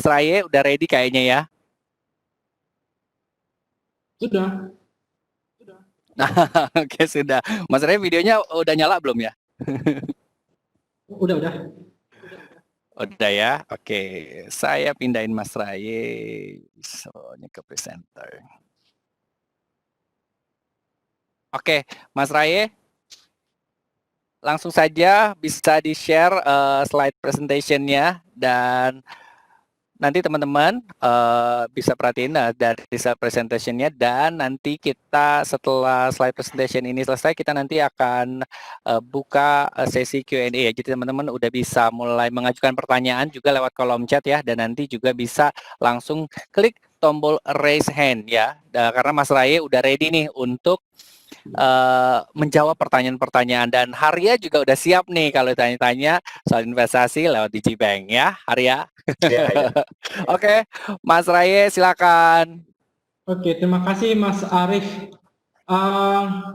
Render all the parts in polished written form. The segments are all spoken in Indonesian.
Raye udah ready kayaknya ya. Sudah. Nah, oke sudah. Mas Raye videonya udah nyala belum ya? Udah. Udah ya. Oke, saya pindahin Mas Raye. Soalnya ke presenter. Oke, Mas Raye, langsung saja bisa di-share slide presentation-nya dan nanti teman-teman bisa perhatiin dari slide presentation-nya dan nanti kita setelah slide presentation ini selesai kita nanti akan buka sesi Q&A ya. Jadi teman-teman udah bisa mulai mengajukan pertanyaan juga lewat kolom chat ya dan nanti juga bisa langsung klik tombol raise hand ya. Karena Mas Raye udah ready nih untuk menjawab pertanyaan-pertanyaan dan Haria juga udah siap nih kalau tanya-tanya soal investasi lewat Digibank ya, Haria. Ya. Oke, Mas Raye silakan. Oke, terima kasih Mas Arief.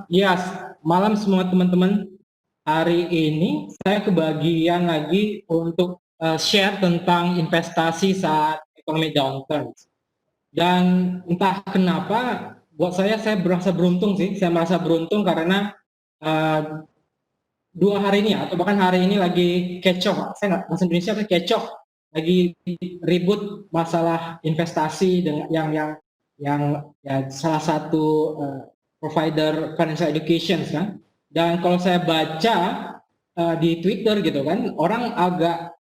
Yes, malam semua teman-teman. Hari ini saya kebagian lagi untuk share tentang investasi saat ekonomi downturn. Dan entah kenapa buat saya merasa beruntung sih. Saya merasa beruntung karena 2 hari ini atau bahkan hari ini lagi kecoh. Saya nggak bahasa Indonesia tapi kecoh. Lagi ribut masalah investasi dengan yang ya, salah satu provider financial education kan. Dan kalau saya baca di Twitter gitu kan, orang agak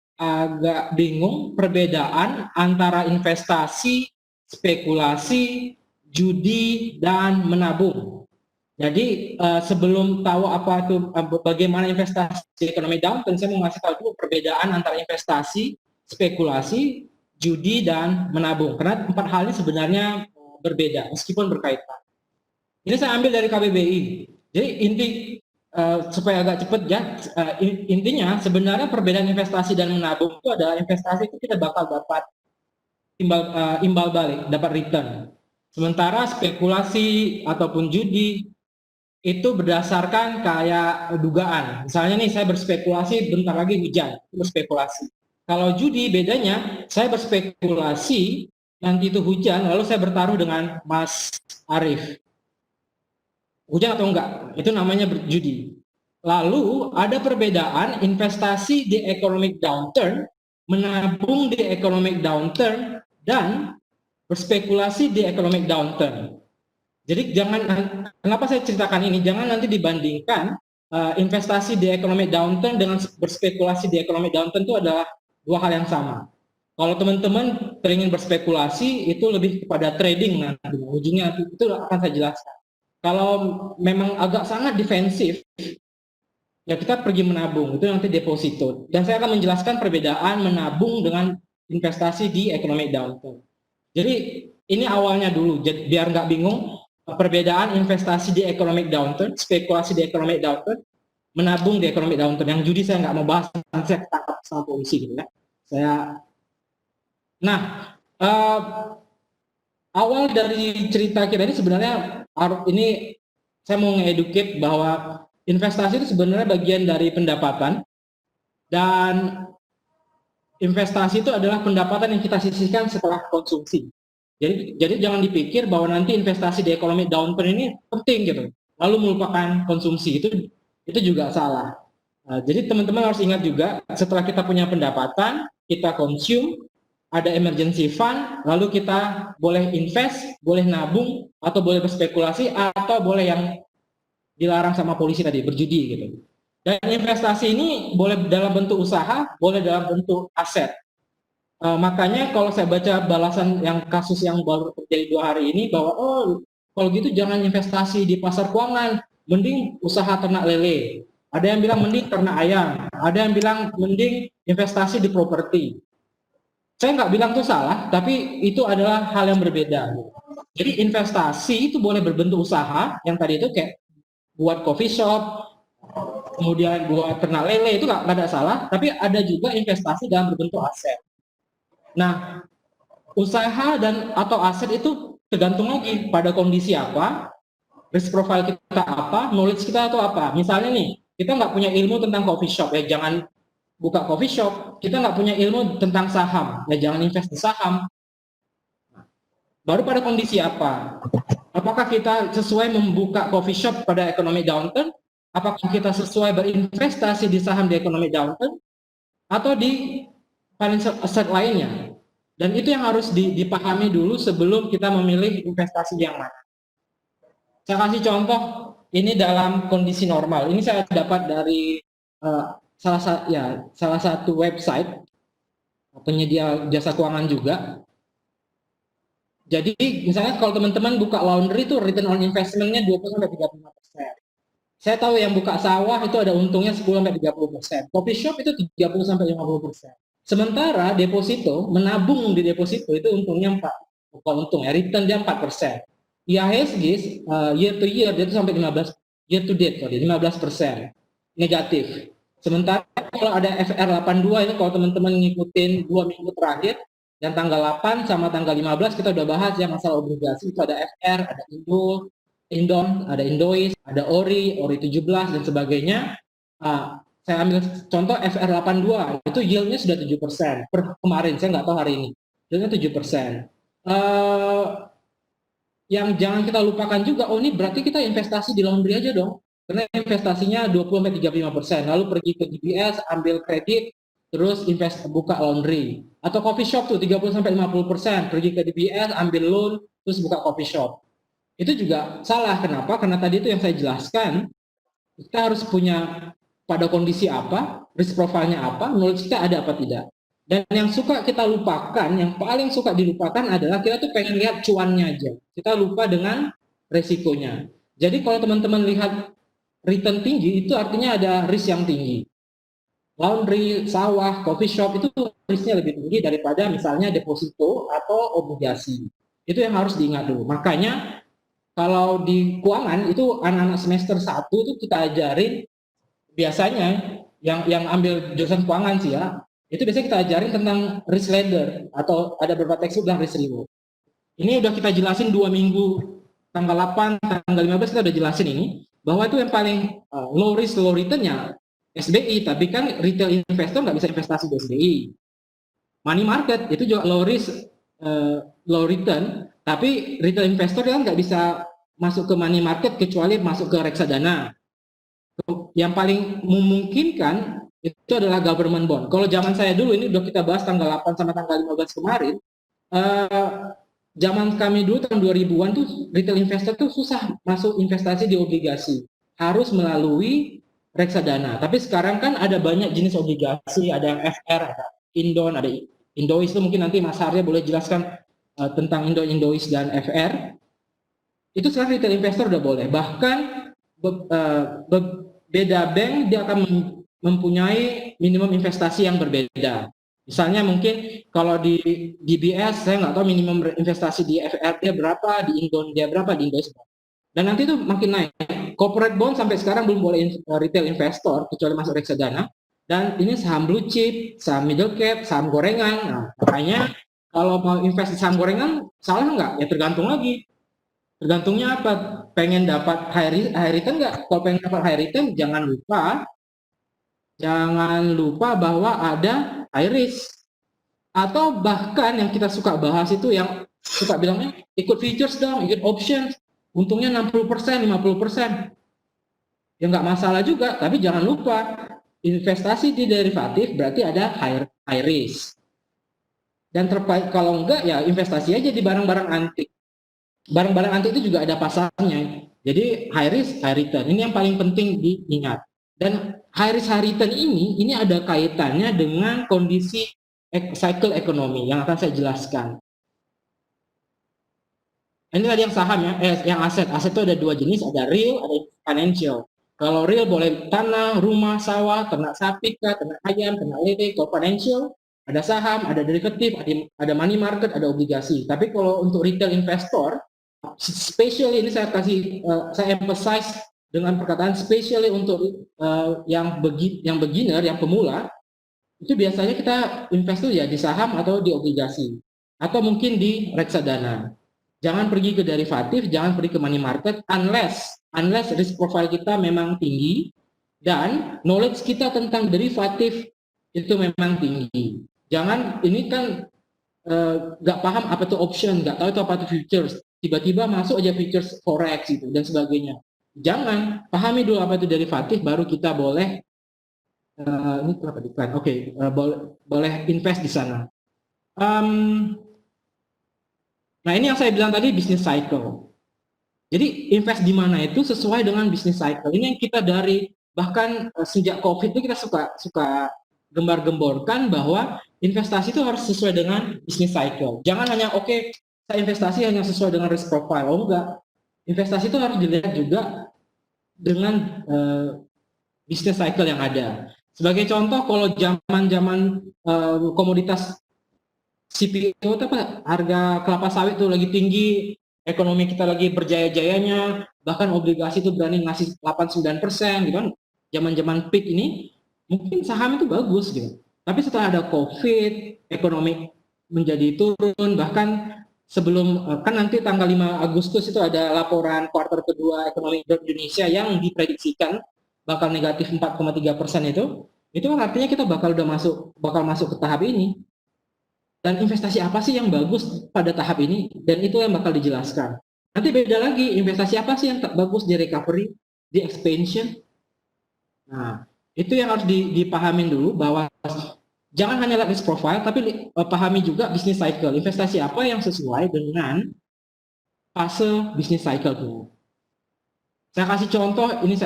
bingung perbedaan antara investasi, spekulasi, judi dan menabung. Jadi sebelum tahu apa itu bagaimana investasi ekonomi downturn, saya mau ngasih tahu dulu perbedaan antara investasi, spekulasi, judi dan menabung. Karena 4 hal ini sebenarnya berbeda meskipun berkaitan. Ini saya ambil dari KBBI. Jadi inti supaya agak cepat ya, intinya sebenarnya perbedaan investasi dan menabung itu adalah investasi itu kita bakal dapat imbal balik, dapat return. Sementara spekulasi ataupun judi itu berdasarkan kayak dugaan. Misalnya nih saya berspekulasi bentar lagi hujan, berspekulasi. Kalau judi bedanya saya berspekulasi nanti itu hujan, lalu saya bertaruh dengan Mas Arief. Hujan atau enggak, itu namanya berjudi. Lalu ada perbedaan investasi di economic downturn, menabung di economic downturn, dan berspekulasi di economic downturn. Jadi jangan, kenapa saya ceritakan ini, jangan nanti dibandingkan investasi di economic downturn dengan berspekulasi di economic downturn itu adalah 2 hal yang sama. Kalau teman-teman ingin berspekulasi itu lebih kepada trading nanti, ujungnya itu akan saya jelaskan. Kalau memang agak sangat defensif, ya kita pergi menabung, itu nanti deposito. Dan saya akan menjelaskan perbedaan menabung dengan investasi di economic downturn. Jadi ini awalnya dulu, biar nggak bingung, perbedaan investasi di economic downturn, spekulasi di economic downturn, menabung di economic downturn. Yang judi saya nggak mau bahas, saya tangkap sama polisi gitu ya. Awal dari cerita kita ini sebenarnya ini saya mau nge-educate bahwa investasi itu sebenarnya bagian dari pendapatan dan investasi itu adalah pendapatan yang kita sisihkan setelah konsumsi. Jadi jangan dipikir bahwa nanti investasi di ekonomi downturn ini penting gitu, lalu melupakan konsumsi, itu juga salah. Jadi teman-teman harus ingat juga setelah kita punya pendapatan, kita konsum, ada emergency fund, lalu kita boleh invest, boleh nabung, atau boleh berspekulasi, atau boleh yang dilarang sama polisi tadi, berjudi gitu. Dan investasi ini boleh dalam bentuk usaha, boleh dalam bentuk aset. Makanya kalau saya baca balasan yang kasus yang baru terjadi 2 hari ini bahwa kalau gitu jangan investasi di pasar keuangan, mending usaha ternak lele. Ada yang bilang mending ternak ayam, ada yang bilang mending investasi di properti. Saya nggak bilang itu salah, tapi itu adalah hal yang berbeda. Jadi investasi itu boleh berbentuk usaha, yang tadi itu kayak buat coffee shop, kemudian buat ternak lele, itu nggak ada salah, tapi ada juga investasi dalam berbentuk aset. Nah, usaha dan atau aset itu tergantung lagi pada kondisi apa, risk profile kita apa, knowledge kita atau apa. Misalnya nih, kita nggak punya ilmu tentang coffee shop, ya jangan buka coffee shop, kita nggak punya ilmu tentang saham, ya jangan invest di saham. Baru pada kondisi apa? Apakah kita sesuai membuka coffee shop pada ekonomi downturn? Apakah kita sesuai berinvestasi di saham di ekonomi downturn? Atau di financial asset lainnya? Dan itu yang harus dipahami dulu sebelum kita memilih investasi yang mana. Saya kasih contoh, ini dalam kondisi normal. Ini saya dapat dari salah satu website penyedia jasa keuangan juga. Jadi misalnya kalau teman-teman buka laundry itu return on investment-nya 20-35%. Saya tahu yang buka sawah itu ada untungnya 10-30%. Coffee shop itu 30-50%. Sementara deposito, menabung di deposito itu untungnya 4. Bukan untung ya, return dia 4%. IHSG year to year dia itu sampai 15, year to date sorry, 15% negatif. Sementara kalau ada FR82 itu kalau teman-teman ngikutin 2 minggu terakhir, dan tanggal 8 sama tanggal 15 kita udah bahas ya masalah obligasi, itu ada FR, ada Indon, ada Indois, ada Ori 17 dan sebagainya. Saya ambil contoh FR82 itu yieldnya sudah 7% per kemarin, saya nggak tahu hari ini yieldnya 7%. Yang jangan kita lupakan juga, oh ini berarti kita investasi di laundry aja dong, karena investasinya 20-35%, lalu pergi ke DBS ambil kredit terus buka laundry, atau coffee shop tuh 30-50%, pergi ke DBS ambil loan terus buka coffee shop. Itu juga salah. Kenapa? Karena tadi itu yang saya jelaskan, kita harus punya pada kondisi apa, risk profile-nya apa, knowledge kita ada apa tidak. Dan yang suka kita lupakan, yang paling suka dilupakan adalah kita tuh pengen lihat cuannya aja. Kita lupa dengan resikonya. Jadi kalau teman-teman lihat return tinggi, itu artinya ada risk yang tinggi. Laundry, sawah, coffee shop itu risknya lebih tinggi daripada misalnya deposito atau obligasi. Itu yang harus diingat dulu. Makanya kalau di keuangan itu anak-anak semester 1 itu kita ajarin biasanya yang ambil jurusan keuangan sih ya, itu biasanya kita ajarin tentang risk ladder atau ada beberapa tekstur dan risk reward. Ini udah kita jelasin 2 minggu, tanggal 8, tanggal 15 kita udah jelasin ini, bahwa itu yang paling low risk low return-nya SBI, tapi kan retail investor nggak bisa investasi di SBI. Money market itu juga low risk low return, tapi retail investor kan nggak bisa masuk ke money market kecuali masuk ke reksadana. Yang paling memungkinkan itu adalah government bond. Kalau zaman saya dulu, ini udah kita bahas tanggal 8 sama tanggal 15 kemarin, zaman kami dulu tahun 2000-an tuh retail investor tuh susah masuk investasi di obligasi, harus melalui reksadana. Tapi sekarang kan ada banyak jenis obligasi, ada FR, ada Indon, ada Indois, itu mungkin nanti Mas Arya boleh jelaskan tentang Indois dan FR. Itu sekarang retail investor udah boleh. Bahkan beda bank dia akan mempunyai minimum investasi yang berbeda. Misalnya mungkin kalau di DBS saya nggak tahu minimum investasi di FR dia berapa, di Indon dia berapa, di Indois berapa. Dan nanti itu makin naik. Corporate bond sampai sekarang belum boleh retail investor kecuali masuk reksadana. Dan ini saham blue chip, saham middle cap, saham gorengan. Nah, makanya kalau mau invest di saham gorengan salah nggak? Ya tergantung lagi. Tergantungnya apa? Pengen dapat high return nggak? Kalau pengen dapat high return jangan lupa bahwa ada high risk. Atau bahkan yang kita suka bahas itu yang suka bilangnya ikut futures dong, ikut options, untungnya 60%, 50%. Ya nggak masalah juga, tapi jangan lupa investasi di derivatif berarti ada high risk. Dan terbaik kalau enggak ya investasi aja di barang-barang antik. Barang-barang antik itu juga ada pasarnya. Jadi high risk, high return. Ini yang paling penting diingat. Dan high risk, high return ini ada kaitannya dengan kondisi cycle ekonomi yang akan saya jelaskan. Ini tadi yang saham ya, yang aset. Aset itu ada dua jenis, ada real, ada financial. Kalau real boleh tanah, rumah, sawah, ternak sapi, ternak ayam, ternak lele. Kalau financial ada saham, ada derivatif, ada money market, ada obligasi. Tapi kalau untuk retail investor, especially ini saya emphasize dengan perkataan especially untuk yang beginner, yang pemula, itu biasanya kita invest ya di saham atau di obligasi atau mungkin di reksadana. Jangan pergi ke derivatif, jangan pergi ke money market unless risk profile kita memang tinggi dan knowledge kita tentang derivatif itu memang tinggi. Jangan ini kan nggak paham apa itu option, nggak tahu itu apa itu futures, tiba-tiba masuk aja futures forex gitu dan sebagainya. Jangan, pahami dulu apa itu derivatif, baru kita boleh ini kenapa decline? Oke, boleh invest di sana. Nah ini yang saya bilang tadi business cycle. Jadi invest di mana itu sesuai dengan business cycle. Ini yang kita dari bahkan sejak COVID itu kita suka gembar-gemborkan bahwa investasi itu harus sesuai dengan business cycle. Jangan hanya oke, saya investasi hanya sesuai dengan risk profile. Oh enggak. Investasi itu harus dilihat juga dengan business cycle yang ada. Sebagai contoh, kalau zaman-zaman komoditas CPO itu apa, harga kelapa sawit itu lagi tinggi, ekonomi kita lagi berjaya-jayanya, bahkan obligasi itu berani ngasih 8-9% gitu kan, zaman-zaman peak ini, mungkin saham itu bagus gitu. Tapi setelah ada COVID, ekonomi menjadi turun, bahkan sebelum, kan nanti tanggal 5 Agustus itu ada laporan kuartal kedua ekonomi Indonesia yang diprediksikan bakal negatif 4,3% itu artinya kita bakal masuk ke tahap ini. Dan investasi apa sih yang bagus pada tahap ini, dan itu yang bakal dijelaskan. Nanti beda lagi, investasi apa sih yang bagus di recovery, di expansion. Nah, itu yang harus dipahamin dulu, bahwa jangan hanya lihat risk profile, tapi pahami juga business cycle. Investasi apa yang sesuai dengan fase business cycle dulu. Saya kasih contoh, ini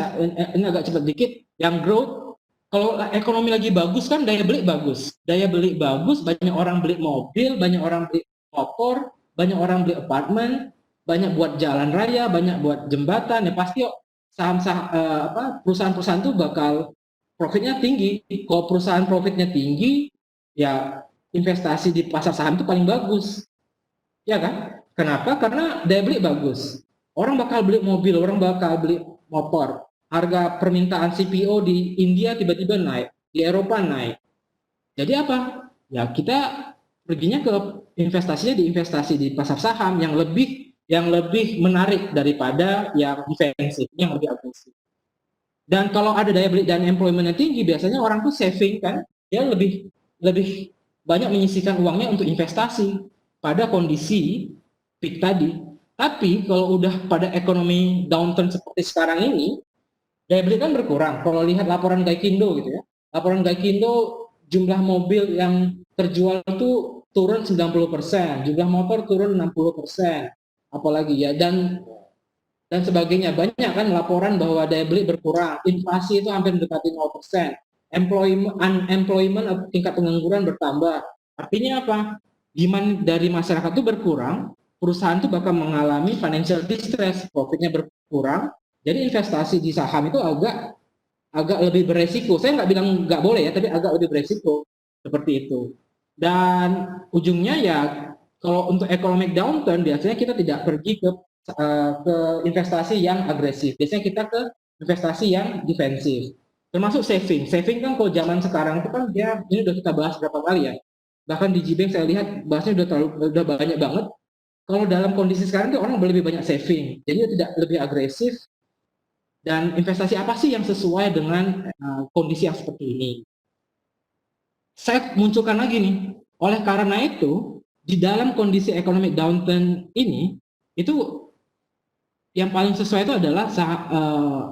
agak cepat dikit, yang growth. Kalau ekonomi lagi bagus kan daya beli bagus. Daya beli bagus, banyak orang beli mobil, banyak orang beli motor, banyak orang beli apartemen, banyak buat jalan raya, banyak buat jembatan. Ya pasti perusahaan-perusahaan itu bakal profitnya tinggi. Kalau perusahaan profitnya tinggi, ya investasi di pasar saham itu paling bagus. Ya kan? Kenapa? Karena daya beli bagus. Orang bakal beli mobil, orang bakal beli motor. Harga permintaan CPO di India tiba-tiba naik, di Eropa naik. Jadi apa? Ya kita perginya ke investasinya di investasi di pasar saham yang lebih menarik daripada yang defensif, yang lebih agresif. Dan kalau ada daya beli dan employment yang tinggi, biasanya orang tuh saving kan, dia lebih banyak menyisihkan uangnya untuk investasi pada kondisi peak tadi. Tapi kalau udah pada ekonomi downturn seperti sekarang ini, daya beli kan berkurang. Kalau lihat laporan Gaikindo gitu ya, laporan Gaikindo jumlah mobil yang terjual itu turun 90%, jumlah motor turun 60%, apalagi ya, dan sebagainya. Banyak kan laporan bahwa daya beli berkurang, inflasi itu hampir mendekati 0%, unemployment tingkat pengangguran bertambah. Artinya apa? Demand dari masyarakat itu berkurang, perusahaan itu bakal mengalami financial distress, profitnya berkurang. Jadi investasi di saham itu agak lebih beresiko. Saya nggak bilang nggak boleh ya, tapi agak lebih beresiko seperti itu. Dan ujungnya ya, kalau untuk economic downturn biasanya kita tidak pergi ke investasi yang agresif. Biasanya kita ke investasi yang defensif. Termasuk saving. Saving kan kalau zaman sekarang itu kan dia, ini udah kita bahas berapa kali ya. Bahkan di GBank saya lihat bahasnya udah banyak banget. Kalau dalam kondisi sekarang itu orang lebih banyak saving. Jadi tidak lebih agresif. Dan investasi apa sih yang sesuai dengan kondisi yang seperti ini? Saya munculkan lagi nih. Oleh karena itu, di dalam kondisi economic downturn ini, itu yang paling sesuai itu adalah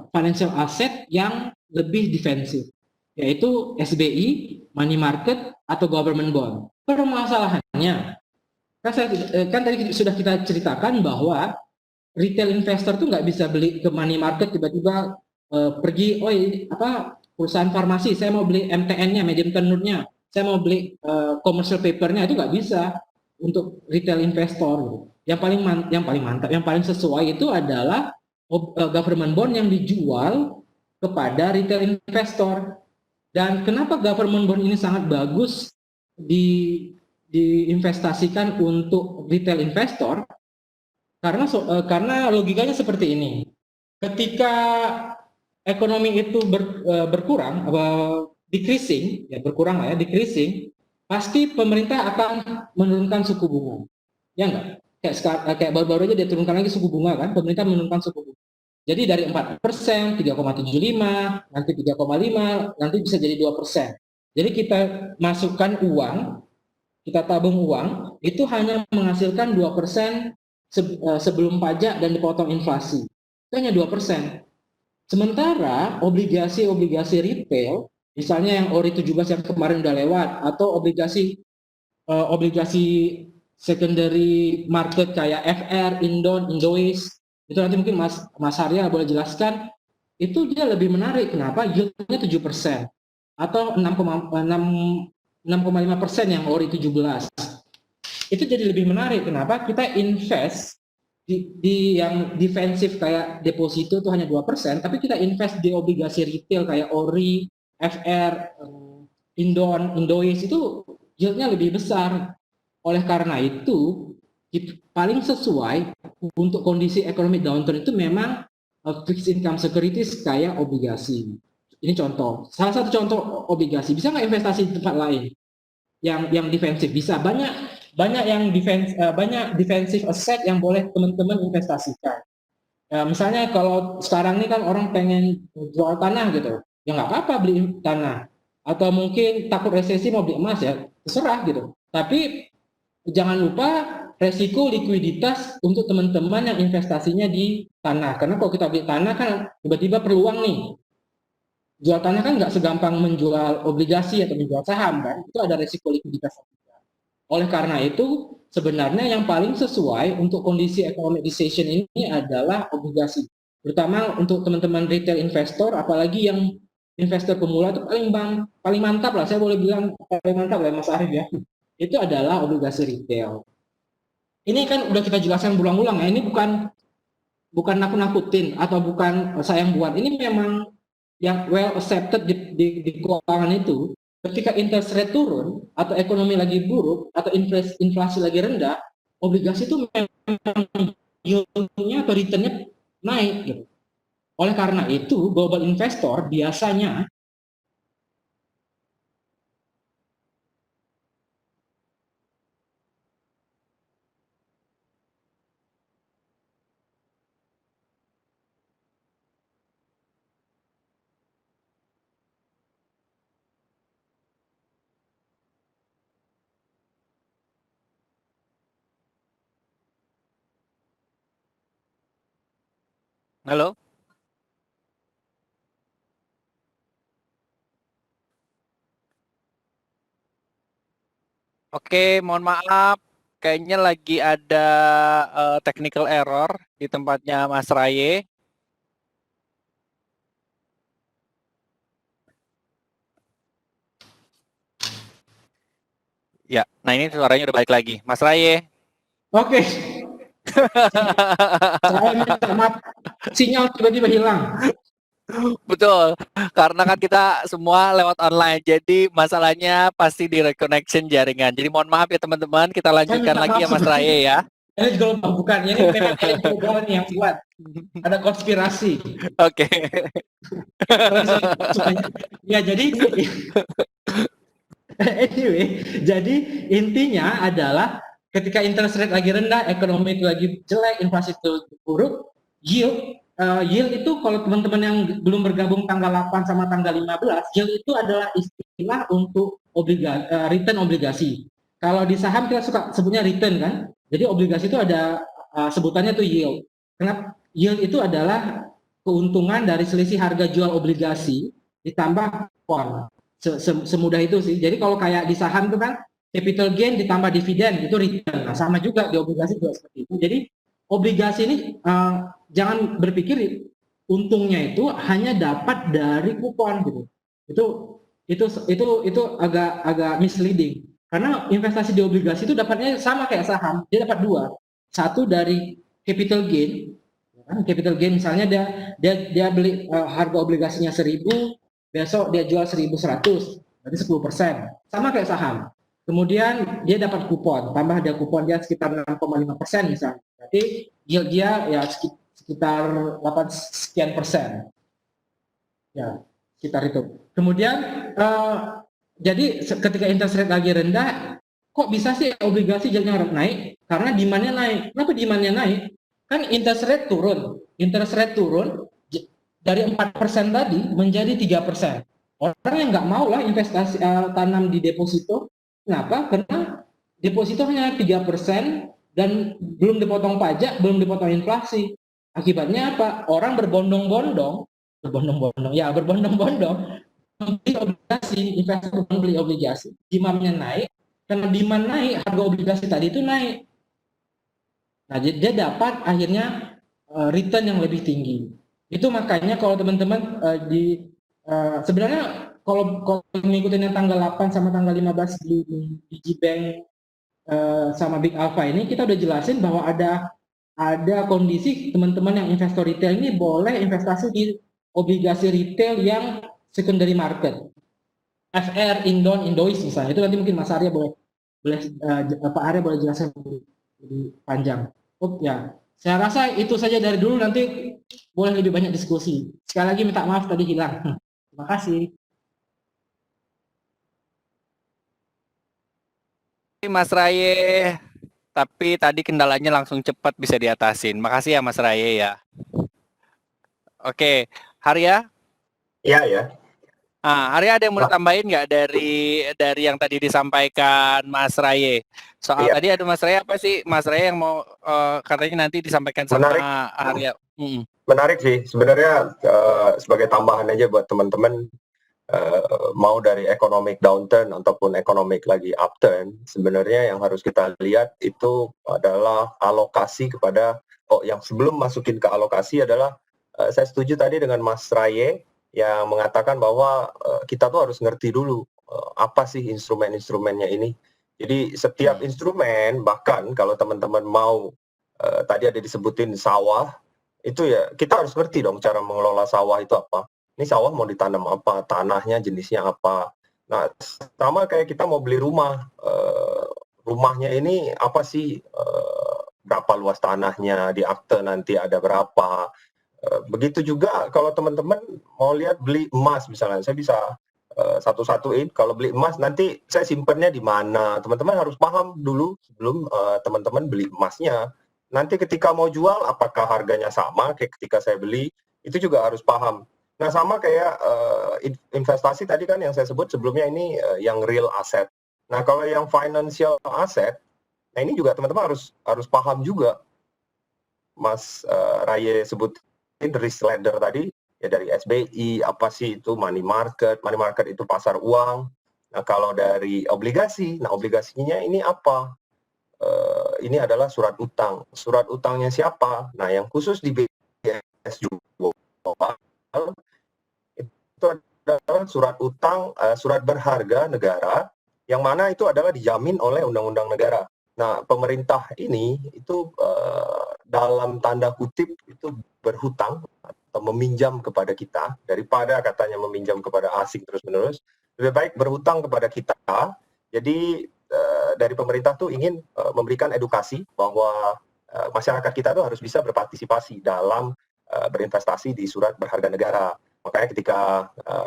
financial asset yang lebih defensif, yaitu SBI, money market, atau government bond. Permasalahannya, kan tadi sudah kita ceritakan bahwa retail investor tuh nggak bisa beli ke money market tiba-tiba pergi, perusahaan farmasi, saya mau beli MTN-nya, medium tenure-nya, saya mau beli commercial paper-nya, itu nggak bisa untuk retail investor. Yang paling mantap, yang paling sesuai itu adalah government bond yang dijual kepada retail investor. Dan kenapa government bond ini sangat bagus diinvestasikan untuk retail investor? Karena logikanya seperti ini. Ketika ekonomi itu berkurang, decreasing, decreasing, pasti pemerintah akan menurunkan suku bunga. Ya enggak? Kayak baru-baru aja dia turunkan lagi suku bunga kan, pemerintah menurunkan suku bunga. Jadi dari 4%, 3,75, nanti 3,5, nanti bisa jadi 2%. Jadi kita masukkan uang, kita tabung uang, itu hanya menghasilkan 2% sebelum pajak dan dipotong inflasi. Itu hanya 2%. Sementara obligasi-obligasi retail, misalnya yang ORI 17 yang kemarin udah lewat, atau obligasi secondary market kayak FR, Indon, Indois, itu nanti mungkin Mas Arya boleh jelaskan, itu dia lebih menarik. Kenapa? Yieldnya 7% atau 6,5% yang ORI 17. Itu jadi lebih menarik. Kenapa? Kita invest di yang defensif kayak deposito itu hanya 2%, tapi kita invest di obligasi retail kayak ORI, FR, Indon, Indois itu yieldnya lebih besar. Oleh karena itu, paling sesuai untuk kondisi ekonomi downturn itu memang fixed income securities kayak obligasi. Ini contoh, salah satu contoh obligasi. Bisa nggak investasi di tempat lain yang defensif? Bisa. Banyak yang banyak defensive asset yang boleh teman-teman investasikan. Misalnya kalau sekarang ini kan orang pengen jual tanah gitu, ya nggak apa-apa beli tanah. Atau mungkin takut resesi mau beli emas, ya terserah gitu. Tapi jangan lupa resiko likuiditas untuk teman-teman yang investasinya di tanah. Karena kalau kita beli tanah kan tiba-tiba perlu uang nih. Jual tanah kan nggak segampang menjual obligasi atau menjual saham kan. Itu ada resiko likuiditas. Oleh karena itu, sebenarnya yang paling sesuai untuk kondisi economic recession ini adalah obligasi. Terutama untuk teman-teman retail investor, apalagi yang investor pemula itu paling mantap lah. Saya boleh bilang paling mantap lah Mas Arief ya. Itu adalah obligasi retail. Ini kan udah kita jelaskan berulang-ulang ya. Ini bukan nakut-nakutin atau bukan saya yang buat. Ini memang yang well accepted di keuangan itu. Ketika interest rate turun atau ekonomi lagi buruk atau inflasi lagi rendah, obligasi itu memang yield-nya atau return-nya naik gitu. Oleh karena itu, global investor biasanya Halo? Oke, mohon maaf. Kayaknya lagi ada technical error di tempatnya Mas Raye. Ya, nah ini suaranya udah balik lagi. Mas Raye. oke, saya minta maaf, sinyal tiba-tiba hilang. Betul, karena kan kita semua lewat online, jadi masalahnya pasti di reconnection jaringan. Jadi mohon maaf ya teman-teman, kita lanjutkan lagi ya Mas Raye ya. Ini juga bukan, ini memang elit global nih yang buat. Ada konspirasi. Oke. Ya jadi anyway, jadi intinya adalah ketika interest rate lagi rendah, ekonomi itu lagi jelek, inflasi itu buruk, yield itu kalau teman-teman yang belum bergabung tanggal 8 sama tanggal 15, yield itu adalah istilah untuk return obligasi. Kalau di saham kita suka sebutnya return kan. Jadi obligasi itu ada sebutannya tuh yield. Kenapa? Yield itu adalah keuntungan dari selisih harga jual obligasi ditambah kupon. Semudah itu sih. Jadi kalau kayak di saham itu kan capital gain ditambah dividen itu return. Nah, sama juga di obligasi juga seperti itu. Jadi obligasi ini jangan berpikir untungnya itu hanya dapat dari kupon gitu. Itu agak misleading. Karena investasi di obligasi itu dapatnya sama kayak saham. Dia dapat dua. Satu dari capital gain. Capital gain misalnya dia beli harga obligasinya 1.000, besok dia jual 1.100, berarti 10%. Sama kayak saham. Kemudian dia dapat kupon, tambah dia kupon dia sekitar 6,5% misalnya. Berarti yield dia ya sekitar 8 sekian persen. Ya, sekitar itu. Kemudian jadi ketika interest rate lagi rendah, kok bisa sih obligasi jadinya naik? Karena demand-nya naik. Kenapa demand-nya naik? Kan interest rate turun. Interest rate turun dari 4% tadi menjadi 3%. Orang yang nggak mau lah investasi tanam di deposito. Kenapa? Karena deposito hanya 3% dan belum dipotong pajak, belum dipotong inflasi. Akibatnya apa? Orang berbondong-bondong membeli obligasi, investor membeli obligasi, demandnya naik, karena demand naik, harga obligasi tadi itu naik. Nah, dia dapat akhirnya return yang lebih tinggi. Itu makanya kalau teman-teman sebenarnya kalau mengikutin yang tanggal 8 sama tanggal 15 di Gbank sama Big Alpha ini, kita udah jelasin bahwa ada kondisi teman-teman yang investor retail ini boleh investasi di obligasi retail yang secondary market. FR, Indon, Indois misalnya. Itu nanti mungkin Mas Arya boleh Pak Arya boleh jelaskan lebih panjang. Oh ya, saya rasa itu saja dari dulu, nanti boleh lebih banyak diskusi. Sekali lagi minta maaf tadi hilang. Terima kasih. Mas Raye, tapi tadi kendalanya langsung cepat bisa diatasin. Makasih ya Mas Raye ya. Oke, Harya? Iya ya. Harya ada yang mau tambahin nggak dari yang tadi disampaikan Mas Raye? Soal tadi ada Mas Raye, apa sih Mas Raye yang mau katanya nanti disampaikan sama Harya? Menarik sih sebenarnya, sebagai tambahan aja buat teman-teman, mau dari economic downturn ataupun economic lagi upturn, sebenarnya yang harus kita lihat itu adalah alokasi kepada yang sebelum masukin ke alokasi adalah saya setuju tadi dengan Mas Raye yang mengatakan bahwa kita tuh harus ngerti dulu apa sih instrumen-instrumennya ini. Jadi setiap instrumen, bahkan kalau teman-teman mau tadi ada disebutin sawah, itu ya kita harus ngerti dong cara mengelola sawah itu apa. Ini sawah mau ditanam apa, tanahnya jenisnya apa. Nah, sama kayak kita mau beli rumah, rumahnya ini apa sih, berapa luas tanahnya, di akte nanti ada berapa. Begitu juga kalau teman-teman mau lihat beli emas misalnya, saya bisa satu-satuin. Kalau beli emas nanti saya simpennya di mana. Teman-teman harus paham dulu sebelum teman-teman beli emasnya. Nanti ketika mau jual, apakah harganya sama kayak ketika saya beli, itu juga harus paham. Nah, sama kayak investasi tadi kan yang saya sebut sebelumnya ini yang real asset. Nah, kalau yang financial asset, nah ini juga teman-teman harus paham juga. Mas Raye sebut risk ladder tadi, ya dari SBI, apa sih itu money market itu pasar uang. Nah, kalau dari obligasi, nah obligasinya ini apa? Ini adalah surat utang. Surat utangnya siapa? Nah, yang khusus di BS Global itu adalah surat utang, surat berharga negara, yang mana itu adalah dijamin oleh undang-undang negara. Nah, pemerintah ini itu dalam tanda kutip itu berhutang atau meminjam kepada kita, daripada katanya meminjam kepada asing terus-menerus, lebih baik berhutang kepada kita. Jadi dari pemerintah tuh ingin memberikan edukasi bahwa masyarakat kita tuh harus bisa berpartisipasi dalam berinvestasi di surat berharga negara. Makanya ketika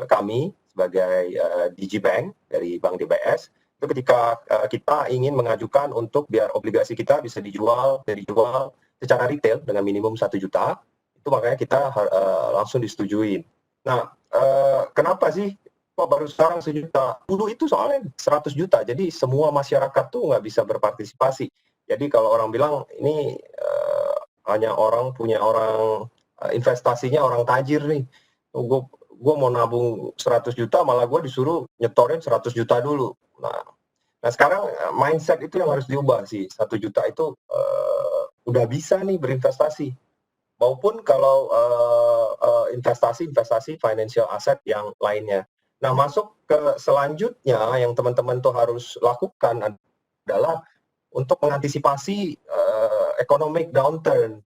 kami sebagai DG Bank dari Bank DBS, itu ketika kita ingin mengajukan untuk biar obligasi kita bisa dijual secara retail dengan minimum 1 juta, itu makanya kita langsung disetujuin. Nah, kenapa sih kok baru sekarang 1 juta? Dulu itu soalnya 100 juta, jadi semua masyarakat tuh nggak bisa berpartisipasi. Jadi kalau orang bilang ini hanya orang investasinya orang tajir nih, gue mau nabung 100 juta malah gue disuruh nyetorin 100 juta dulu. Nah sekarang mindset itu yang harus diubah sih. 1 juta itu udah bisa nih berinvestasi. Maupun kalau investasi financial asset yang lainnya. Nah, masuk ke selanjutnya yang teman-teman tuh harus lakukan adalah untuk mengantisipasi economic downturn.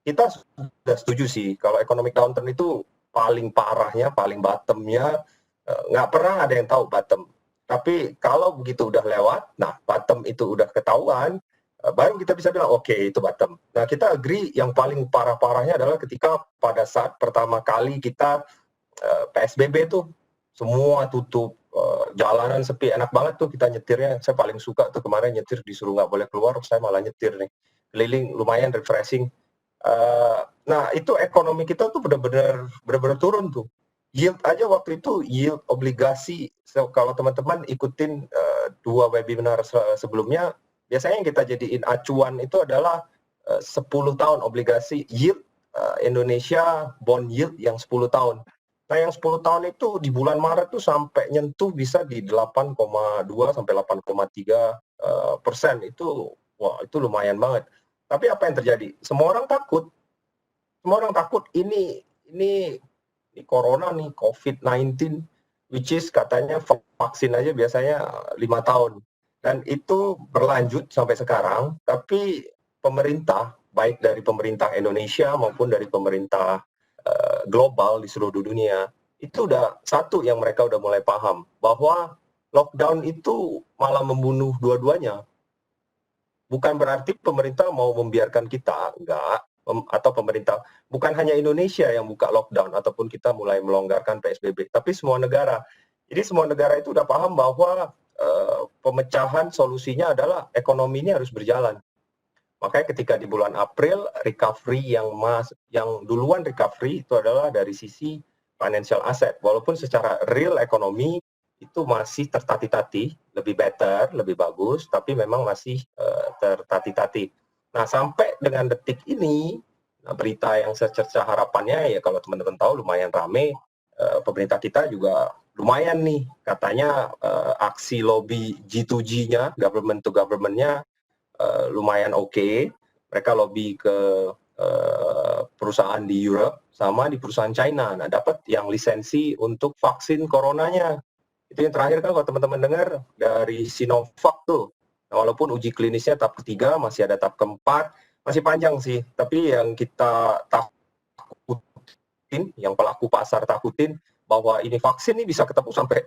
Kita sudah setuju sih kalau economic downturn itu paling parahnya, paling bottomnya, nggak pernah ada yang tahu bottom. Tapi kalau begitu udah lewat, nah bottom itu udah ketahuan, baru kita bisa bilang oke, itu bottom. Nah, kita agree yang paling parah-parahnya adalah ketika pada saat pertama kali kita PSBB tuh semua tutup, jalanan sepi, enak banget tuh kita nyetirnya. Saya paling suka tuh kemarin nyetir disuruh nggak boleh keluar, saya malah nyetir nih. Keliling lumayan refreshing. Nah, itu ekonomi kita tuh benar-benar turun tuh. yield aja waktu itu, yield obligasi, kalau teman-teman ikutin 2 webinar sebelumnya, biasanya yang kita jadiin acuan itu adalah 10 tahun obligasi yield Indonesia bond yield yang 10 tahun. Nah, yang 10 tahun itu di bulan Maret tuh sampai nyentuh bisa di 8,2 sampai 8,3% itu, wah itu lumayan banget. Tapi apa yang terjadi? Semua orang takut ini corona nih, COVID-19, which is katanya vaksin aja biasanya 5 tahun. Dan itu berlanjut sampai sekarang, tapi pemerintah, baik dari pemerintah Indonesia maupun dari pemerintah global di seluruh dunia, itu udah satu yang mereka udah mulai paham, bahwa lockdown itu malah membunuh dua-duanya. Bukan berarti pemerintah mau membiarkan kita, enggak, atau pemerintah, bukan hanya Indonesia yang buka lockdown ataupun kita mulai melonggarkan PSBB, tapi semua negara. Jadi semua negara itu udah paham bahwa pemecahan solusinya adalah ekonomi ini harus berjalan. Makanya ketika di bulan April recovery yang duluan recovery itu adalah dari sisi financial asset, walaupun secara real ekonomi itu masih tertati-tati, lebih better, lebih bagus, tapi memang masih tertati-tati. Nah, sampai dengan detik ini, berita yang secerca harapannya ya kalau teman-teman tahu lumayan rame, pemerintah kita juga lumayan nih, katanya aksi lobby G2G-nya, government to government-nya lumayan oke. Mereka lobby ke perusahaan di Europe sama di perusahaan China. Nah, dapat yang lisensi untuk vaksin coronanya. Itu yang terakhir kan kalau teman-teman dengar dari Sinovac tuh. Nah, walaupun uji klinisnya tahap ketiga, masih ada tahap keempat, masih panjang sih. Tapi yang kita takutin, yang pelaku pasar takutin, bahwa ini vaksin ini bisa ketemu sampai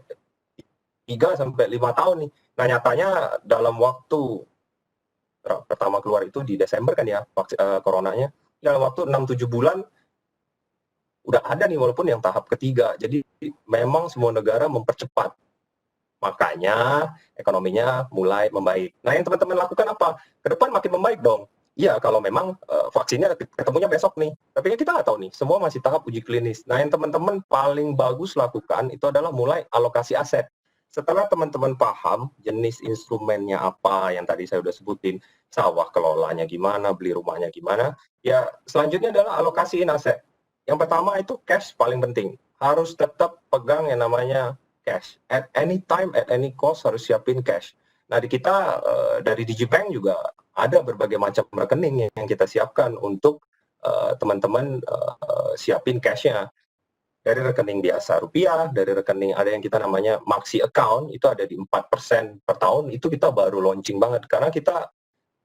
3 sampai 5 tahun nih. Nah, nyatanya dalam waktu pertama keluar itu di Desember kan ya, coronanya. Dalam waktu 6-7 bulan udah ada nih, walaupun yang tahap ketiga. Jadi memang semua negara mempercepat. Makanya ekonominya mulai membaik. Nah, yang teman-teman lakukan apa? Ke depan makin membaik dong. Iya, kalau memang vaksinnya ketemunya besok nih. Tapi kan kita nggak tahu nih, semua masih tahap uji klinis. Nah, yang teman-teman paling bagus lakukan itu adalah mulai alokasi aset. Setelah teman-teman paham jenis instrumennya apa yang tadi saya udah sebutin, sawah kelolanya gimana, beli rumahnya gimana, ya selanjutnya adalah alokasiin aset. Yang pertama itu cash paling penting. Harus tetap pegang yang namanya cash. At any time, at any cost harus siapin cash. Nah, di kita dari Digibank juga ada berbagai macam rekening yang kita siapkan untuk teman-teman siapin cash-nya. Dari rekening biasa rupiah, dari rekening ada yang kita namanya Maxi account, itu ada di 4% per tahun, itu kita baru launching banget. Karena kita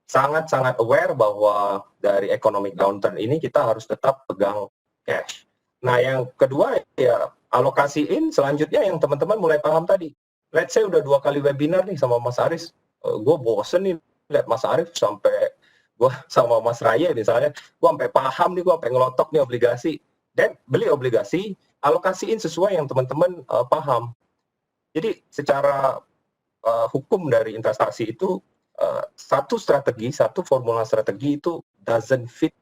sangat-sangat aware bahwa dari economic downturn ini kita harus tetap pegang cash. Nah, yang kedua ya alokasiin selanjutnya yang teman-teman mulai paham tadi. Let's say udah 2 kali webinar nih sama Mas Aris, gue bosen nih lihat Mas Arif sampai gue sama Mas Raya misalnya, gue sampai paham nih, gue sampai ngelotok nih obligasi. Dan beli obligasi, alokasiin sesuai yang teman-teman paham. Jadi secara hukum dari investasi itu satu strategi, satu formula strategi itu doesn't fit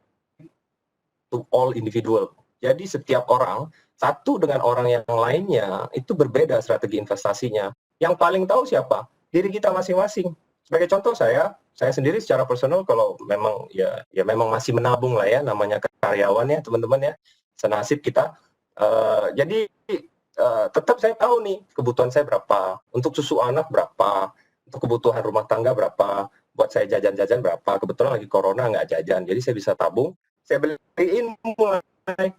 to all individual. Jadi setiap orang, satu dengan orang yang lainnya itu berbeda strategi investasinya. Yang paling tahu siapa? Diri kita masing-masing. Sebagai contoh saya sendiri secara personal kalau memang ya memang masih menabung lah ya, namanya karyawan ya teman-teman ya, senasib kita. Jadi tetap saya tahu nih kebutuhan saya berapa, untuk susu anak berapa, untuk kebutuhan rumah tangga berapa, buat saya jajan-jajan berapa. Kebetulan lagi corona nggak jajan, jadi saya bisa tabung, saya beliin mulai.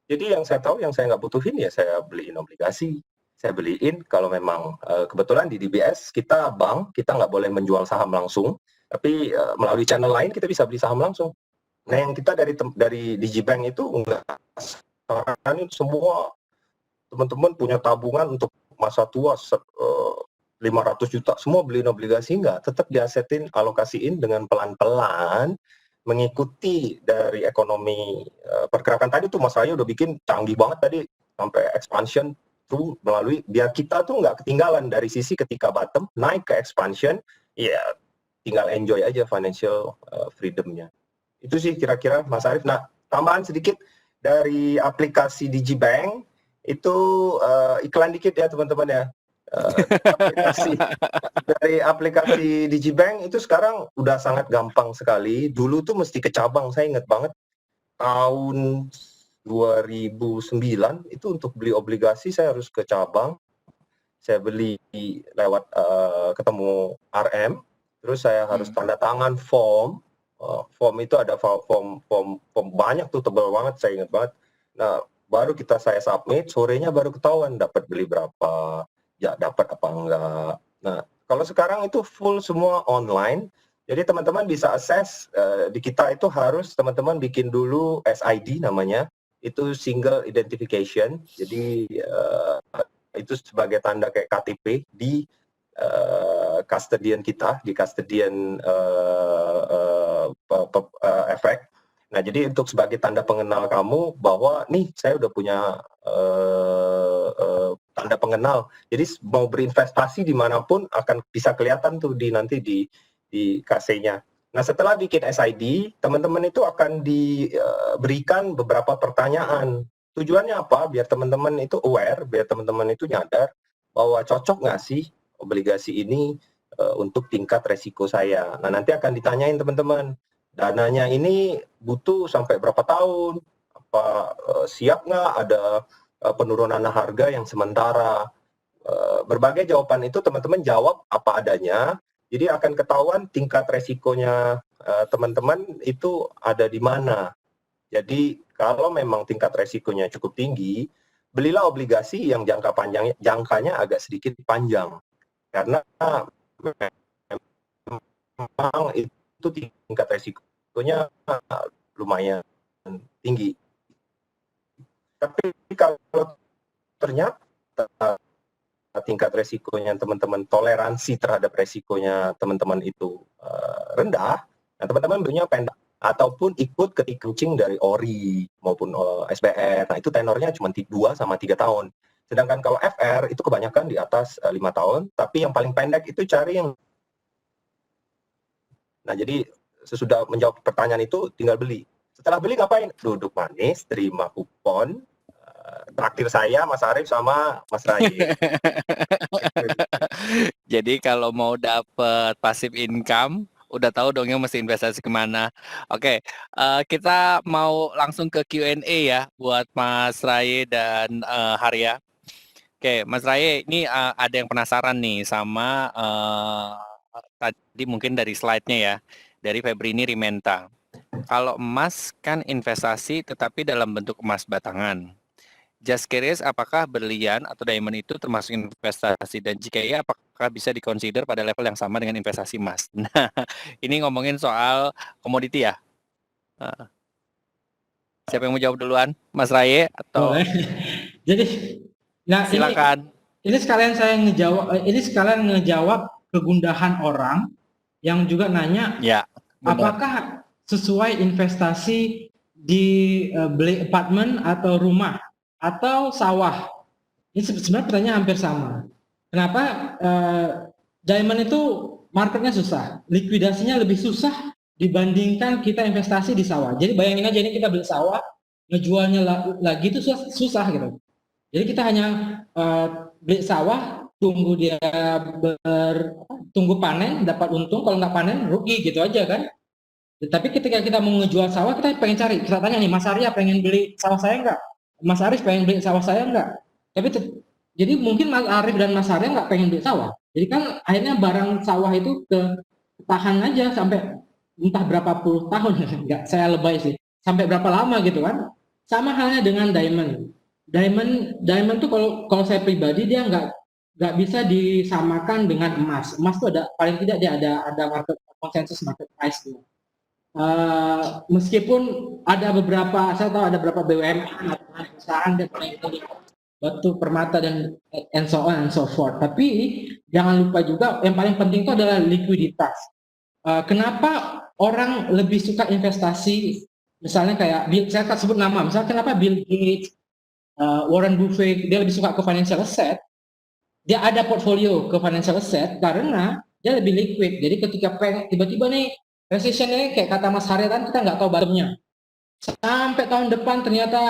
Jadi yang saya tahu, yang saya nggak butuhin ya saya beliin obligasi, saya beliin. Kalau memang kebetulan di DBS kita bank, kita nggak boleh menjual saham langsung, tapi melalui channel lain kita bisa beli saham langsung. Nah, yang kita dari Digibank itu enggak, saranin semua teman-teman punya tabungan untuk masa tua 500 juta, semua beliin obligasi, enggak, tetap diasetin, alokasiin dengan pelan-pelan mengikuti dari ekonomi pergerakan tadi tuh Mas Raya udah bikin canggih banget tadi, sampai expansion tuh melalui, biar kita tuh nggak ketinggalan dari sisi ketika bottom naik ke expansion, ya tinggal enjoy aja financial freedom-nya. Itu sih kira-kira Mas Arif. Nah, tambahan sedikit dari aplikasi Digibank, Itu iklan dikit ya teman-teman ya. Dari aplikasi Digibank itu sekarang udah sangat gampang sekali. Dulu tuh mesti ke cabang, saya ingat banget tahun 2009 itu untuk beli obligasi saya harus ke cabang. Saya beli lewat ketemu RM, terus saya harus tanda tangan form. Form itu ada form banyak tuh, tebal banget, saya ingat banget. Nah, baru saya submit, sorenya baru ketahuan dapat beli berapa, ya dapat apa enggak. Nah, kalau sekarang itu full semua online, jadi teman-teman bisa akses. Di kita itu harus teman-teman bikin dulu SID namanya, itu single identification. Jadi itu sebagai tanda kayak KTP di custodian kita, di custodian efek. Nah, jadi untuk sebagai tanda pengenal kamu bahwa nih saya udah punya tanda pengenal. Jadi mau berinvestasi dimanapun akan bisa kelihatan tuh nanti di KC-nya. Nah, setelah bikin SID, teman-teman itu akan diberikan beberapa pertanyaan. Tujuannya apa? Biar teman-teman itu aware, biar teman-teman itu nyadar bahwa cocok nggak sih obligasi ini untuk tingkat resiko saya. Nah, nanti akan ditanyain teman-teman, dananya ini butuh sampai berapa tahun? Apa siap nggak ada penurunan harga yang sementara? Berbagai jawaban itu teman-teman jawab apa adanya. Jadi akan ketahuan tingkat resikonya teman-teman itu ada di mana. Jadi kalau memang tingkat resikonya cukup tinggi, belilah obligasi yang jangkanya agak sedikit panjang. Karena memang itu tingkat resikonya lumayan tinggi. Tapi kalau ternyata tingkat resikonya teman-teman, toleransi terhadap resikonya teman-teman itu rendah, nah teman-teman punya pendek ataupun ikut kencing dari ORI maupun SBR. Nah, itu tenornya cuma 2 sama 3 tahun. Sedangkan kalau FR itu kebanyakan di atas 5 tahun, tapi yang paling pendek itu cari yang. Nah, jadi sesudah menjawab pertanyaan itu tinggal beli. Setelah beli ngapain? Duduk manis, terima kupon, traktir saya, Mas Arief sama Mas Rai. Jadi kalau mau dapat passive income, udah tahu dong yang mesti investasi kemana. Oke, kita mau langsung ke Q&A ya buat Mas Rai dan Harya. Oke, Mas Rai, ini ada yang penasaran nih sama tadi mungkin dari slide-nya ya, dari Febrini Rimenta. Kalau emas kan investasi tetapi dalam bentuk emas batangan. Just curious, apakah berlian atau diamond itu termasuk investasi? Dan jika iya, apakah bisa dikonsider pada level yang sama dengan investasi emas? Nah, ini ngomongin soal komoditi ya. Siapa yang mau jawab duluan? Mas Raye atau? Boleh. Jadi, nah silakan. Ini sekalian ngejawab kegundahan orang yang juga nanya, ya, apakah sesuai investasi di beli apartemen atau rumah atau sawah? Ini sebenarnya pertanyaan hampir sama. Kenapa diamond itu marketnya susah, likuidasinya lebih susah dibandingkan kita investasi di sawah. Jadi bayangin aja ini kita beli sawah, ngejualnya lagi itu susah gitu. Jadi kita hanya beli sawah, tunggu dia tunggu panen, dapat untung, kalau nggak panen rugi gitu aja kan. Tapi ketika kita mau ngejual sawah, kita pengen cari, kita tanya nih, Mas Arya pengen beli sawah saya nggak? Mas Arif pengen beli sawah saya nggak? Tapi jadi mungkin Mas Arif dan Mas Arya nggak pengen beli sawah. Jadi kan akhirnya barang sawah itu tahan aja sampai entah berapa puluh tahun, nggak saya lebay sih, sampai berapa lama gitu kan. Sama halnya dengan diamond. Diamond tuh kalau saya pribadi dia nggak bisa disamakan dengan emas. Emas tuh ada paling tidak dia ada market konsensus market price tuh. Meskipun ada beberapa, saya tahu ada beberapa BUMN atau perusahaan dan batu permata dan and so on and so forth. Tapi jangan lupa juga yang paling penting itu adalah likuiditas. Kenapa orang lebih suka investasi? Misalnya kayak saya sebut nama, misalnya kenapa Bill Gates, Warren Buffett dia lebih suka ke financial asset? Dia ada portfolio ke financial asset karena dia lebih liquid. Jadi ketika tiba-tiba nih recession ini kayak kata Mas Harya kan kita nggak tahu bottomnya. Sampai tahun depan ternyata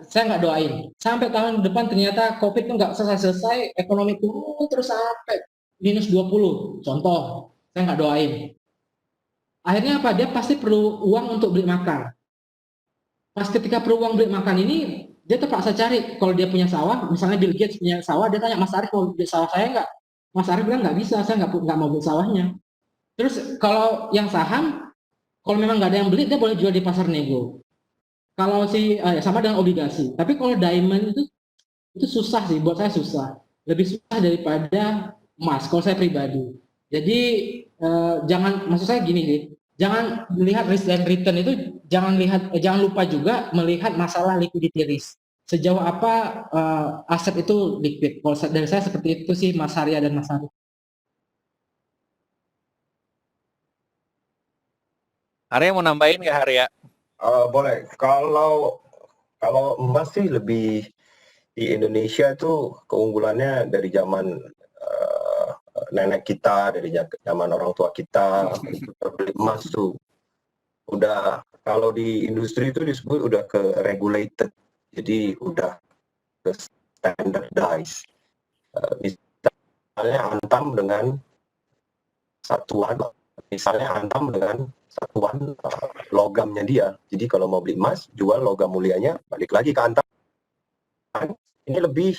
saya nggak doain. Sampai tahun depan ternyata COVID itu nggak selesai-selesai, ekonomi turun terus sampai minus 20. Contoh, saya nggak doain. Akhirnya apa? Dia pasti perlu uang untuk beli makan. Pas ketika perlu uang beli makan ini, dia terpaksa cari. Kalau dia punya sawah, misalnya Bill Gates punya sawah, dia tanya, Mas Arief mau beli sawah saya nggak? Mas Arief bilang nggak bisa, saya nggak mau beli sawahnya. Terus kalau yang saham, kalau memang nggak ada yang beli, dia boleh jual di pasar nego. Kalau sama dengan obligasi. Tapi kalau diamond itu susah sih, buat saya susah. Lebih susah daripada emas kalau saya pribadi. Jadi maksud saya gini sih, jangan melihat risk and return itu, jangan lupa juga melihat masalah liquidity risk. Sejauh apa aset itu liquid. Kalau dari saya seperti itu sih, Mas Arya dan Mas Ari. Arya mau nambahin nggak, Arya? Boleh. Kalau emas sih lebih di Indonesia itu keunggulannya dari zaman nenek kita, dari zaman orang tua kita, beli emas tuh udah, kalau di industri itu disebut udah ke regulated, jadi udah ke standardized. Misalnya antam dengan satuan logamnya dia. Jadi kalau mau beli emas, jual logam mulianya, balik lagi ke antam. Ini lebih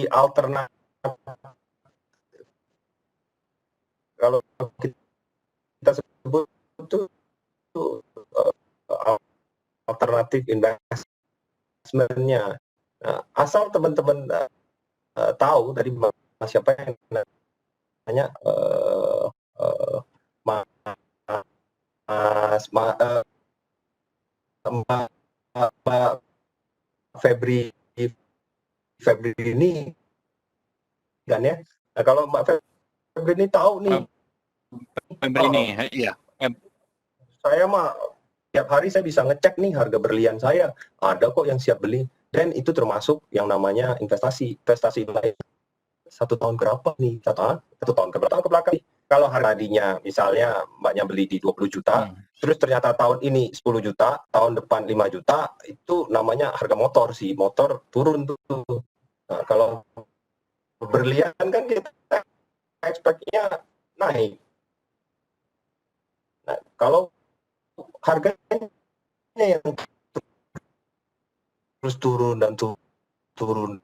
alternatif. Kalau kita sebut itu alternatif investmentnya. Nah, asal teman-teman tahu tadi siapa yang nanya Mbak Febri ini kan ya. Nah, kalau Mbak Febri ini tahu nih. Febri ini, iya. Saya mah tiap hari saya bisa ngecek nih harga berlian saya. Ada kok yang siap beli. Dan itu termasuk yang namanya investasi. Investasi satu tahun berapa nih? Satu tahun ke belakang. Kalau harganya misalnya mbaknya beli di 20 juta, terus ternyata tahun ini 10 juta, tahun depan 5 juta, itu namanya harga motor sih. Motor turun tuh. Nah, kalau berlian kan kita expect-nya naik. Nah, kalau harganya yang terus turun dan turun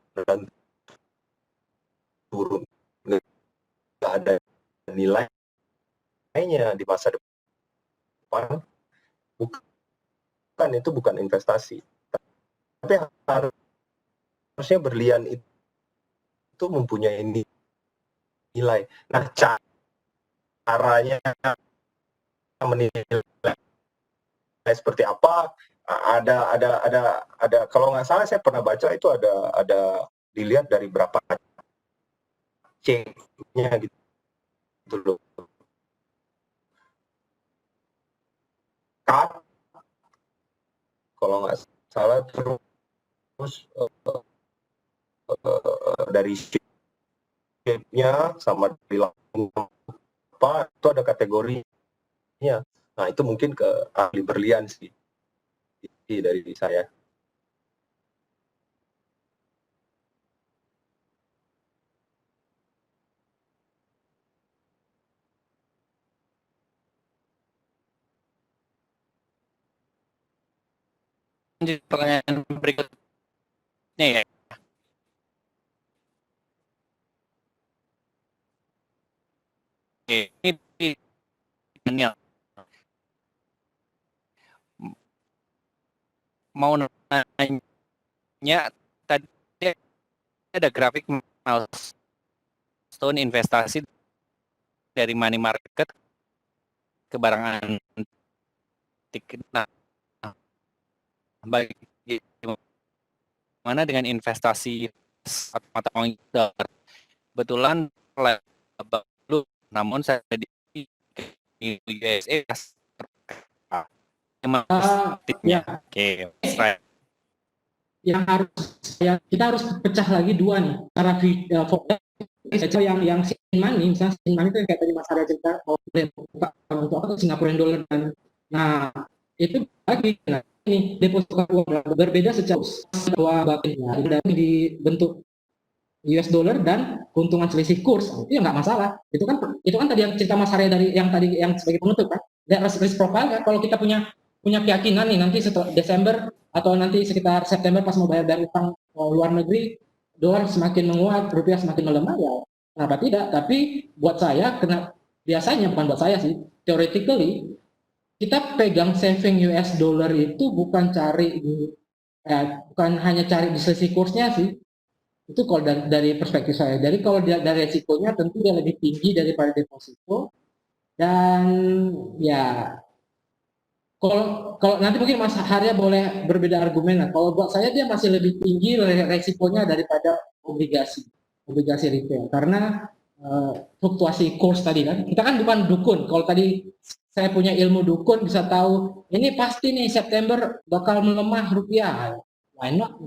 nggak ada nilainya di masa depan, itu bukan investasi. Tapi harusnya berlian itu mempunyai nilai. Nah, caranya menilai seperti apa, ada kalau nggak salah saya pernah baca itu ada dilihat dari berapa C-nya gitu loh. Kalau nggak salah, terus dari shape-nya sama dari apa itu ada kategorinya. Nah, itu mungkin ke ahli berlian sih dari saya. Lanjut pertanyaan berikutnya ya. Ini Daniel. Mau nanya, tadi ada grafik milestone investasi dari money market ke barang antik. Nah, bagaimana dengan investasi mata uang dollar? Kebetulan baru, namun saya di USA. Ya. Oke, kita harus pecah lagi dua nih, cara yang sin money, misalnya sin money itu yang kayak tadi Mas Arya cerita, untuk apa tuh Singaporean dollar, dan nah itu lagi ini deposito uang berbeda secara bagiannya di bentuk US dollar dan keuntungan selisih kurs itu ya nggak masalah. Itu kan tadi yang cerita Mas Arya dari yang tadi yang sebagai penutup kan. Dan risk profile kan kalau kita punya keyakinan nih nanti setelah Desember atau nanti sekitar September pas mau bayar utang luar negeri dolar semakin menguat, rupiah semakin melemah ya kenapa tidak? Tapi buat saya biasanya bukan buat saya sih, theoretically kita pegang saving US dollar itu bukan bukan hanya cari di selisih kursnya sih. Itu kalau dari perspektif saya. Jadi kalau dari resikonya tentu dia lebih tinggi daripada deposito dan ya kalau nanti mungkin Mas Harya boleh berbeda argumen lah. Kalau buat saya dia masih lebih tinggi resikonya daripada obligasi retail karena fluktuasi kurs tadi kan. Kita kan bukan dukun. Kalau tadi saya punya ilmu dukun bisa tahu ini pasti nih September bakal melemah rupiah. Why not?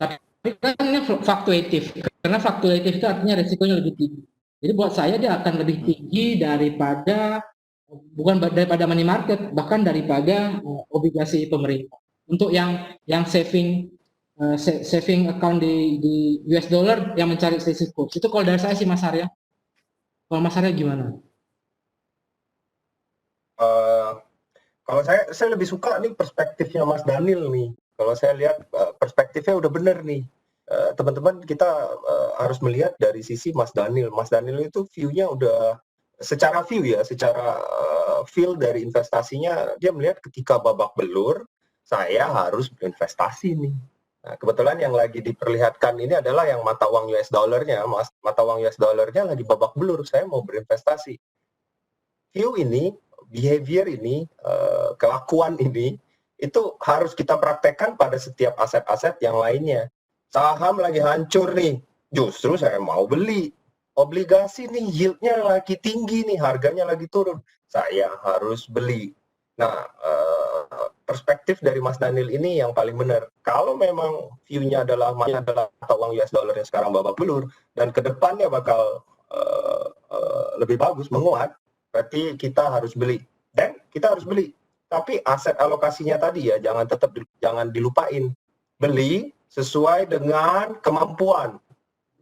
Tapi kan ini fluktuatif, karena fluktuatif itu artinya resikonya lebih tinggi. Jadi buat saya dia akan lebih tinggi bukan daripada money market, bahkan daripada obligasi pemerintah. Untuk yang saving account di US dollar yang mencari selisih kurs. Itu kalau dari saya sih Mas Arya. Kalau Mas Arya gimana? Kalau saya lebih suka nih perspektifnya Mas Daniel nih. Kalau saya lihat perspektifnya udah bener nih. Teman-teman kita harus melihat dari sisi Mas Daniel. Mas Daniel itu view-nya udah secara feel dari investasinya dia melihat ketika babak belur saya harus berinvestasi nih. Nah, kebetulan yang lagi diperlihatkan ini adalah yang mata uang US dollarnya, mata uang US dollarnya lagi babak belur, saya mau berinvestasi. View ini, behavior ini, kelakuan ini itu harus kita praktekkan pada setiap aset-aset yang lainnya. Saham lagi hancur nih, justru saya mau beli. Obligasi nih yieldnya lagi tinggi nih, harganya lagi turun, saya harus beli. Nah, perspektif dari Mas Daniel ini yang paling benar. Kalau memang view-nya adalah mata uang US dollar yang sekarang babak belur dan kedepannya bakal lebih bagus menguat, berarti kita harus beli. Dan kita harus beli. Tapi aset alokasinya tadi ya jangan dilupain. Beli sesuai dengan kemampuan.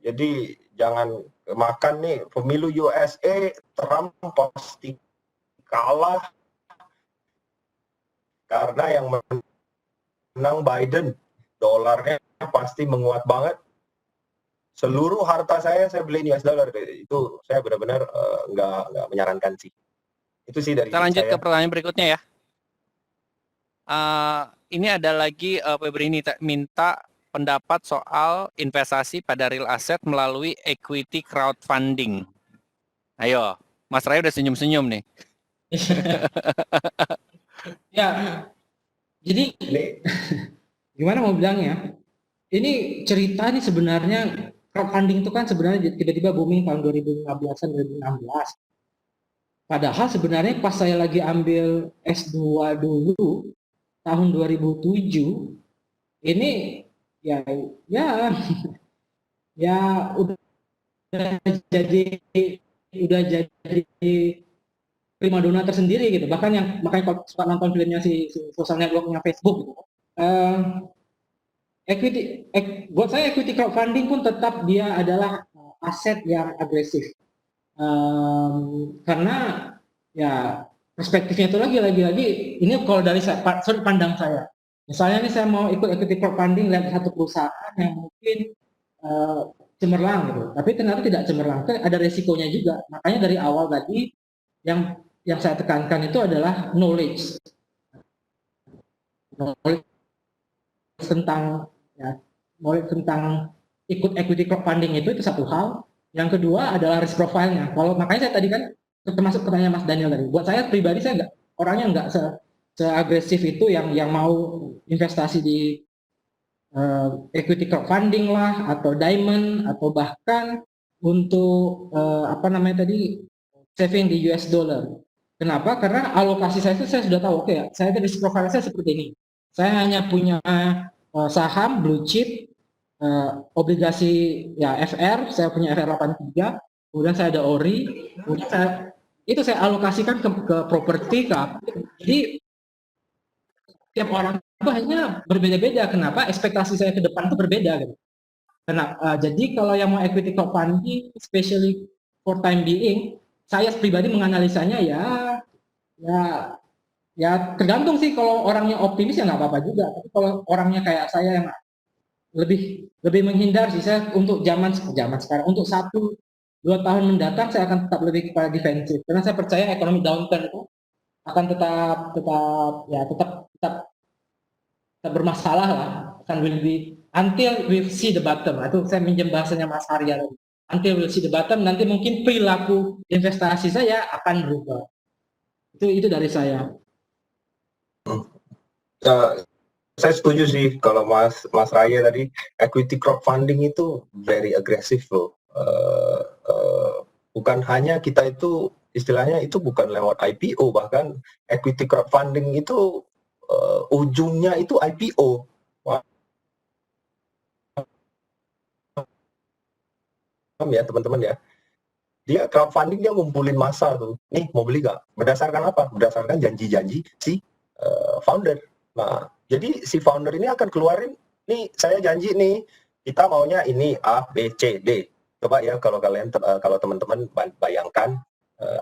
Jadi jangan makan nih pemilu USA Trump pasti kalah karena yang menang Biden, dolarnya pasti menguat banget. Seluruh harta saya beli US dollar, itu saya benar-benar nggak menyarankan sih. Itu sih dari Kita lanjut saya. ke pertanyaan berikutnya ya. Ini ada lagi Febri ini minta pendapat soal investasi pada real asset melalui equity crowdfunding. Ayo, Mas Ray udah senyum-senyum nih. Ya, jadi gimana mau bilangnya? Ini cerita nih sebenarnya crowdfunding itu kan sebenarnya tiba-tiba booming tahun 2015-an 2016. Padahal sebenarnya pas saya lagi ambil S2 dulu tahun 2007 ini ya udah jadi primadona tersendiri gitu. Bahkan yang makanya kalau suka nonton filmnya si social networknya Facebook gitu. Buat saya equity crowdfunding pun tetap dia adalah aset yang agresif. Karena ya perspektifnya itu lagi ini kalau dari sudut pandang saya. Misalnya ini saya mau ikut equity crowdfunding lihat satu perusahaan yang mungkin cemerlang gitu, tapi ternyata tidak cemerlang, ada resikonya juga. Makanya dari awal tadi yang saya tekankan itu adalah knowledge tentang ikut equity crowdfunding itu satu hal. Yang kedua adalah risk profile-nya. Kalau makanya saya tadi kan termasuk pertanyaan Mas Daniel tadi. Buat saya pribadi saya orangnya nggak seagresif itu yang mau investasi di equity crowdfunding lah atau diamond atau bahkan untuk saving di US dollar. Kenapa? Karena alokasi saya itu saya sudah tahu, oke, saya risk profile saya seperti ini. Saya hanya punya saham blue chip, obligasi ya FR, saya punya FR 83, kemudian saya ada ORI, kemudian saya alokasikan ke properti, ke apa. Jadi tiap orang hanya berbeda-beda. Kenapa? Ekspektasi saya ke depan itu berbeda gitu. Jadi kalau yang mau equity crowdfunding, especially for time being, saya pribadi menganalisanya ya tergantung sih. Kalau orangnya optimis ya nggak apa-apa juga. Tapi kalau orangnya kayak saya yang lebih menghindar sih, saya untuk zaman sekarang, untuk 1-2 tahun mendatang saya akan tetap lebih kepada defensif, karena saya percaya ekonomi downturn itu akan tetap bermasalah lah, akan will be until we see the bottom. Itu saya minjem bahasanya Mas Arya tadi. Until we see the bottom, nanti mungkin perilaku investasi saya akan berubah. Itu dari saya. Saya setuju sih kalau Mas Raya tadi, equity crowdfunding itu very agresif loh. Bukan hanya kita itu istilahnya itu bukan lewat IPO, bahkan equity crowdfunding itu ujungnya itu IPO. Ya teman-teman ya, dia crowdfunding, dia ngumpulin massa tuh, nih mau beli gak? Berdasarkan apa? Berdasarkan janji-janji si founder. Nah, jadi si founder ini akan keluarin, nih saya janji nih, kita maunya ini A, B, C, D. Coba ya kalau kalian, kalau teman-teman bayangkan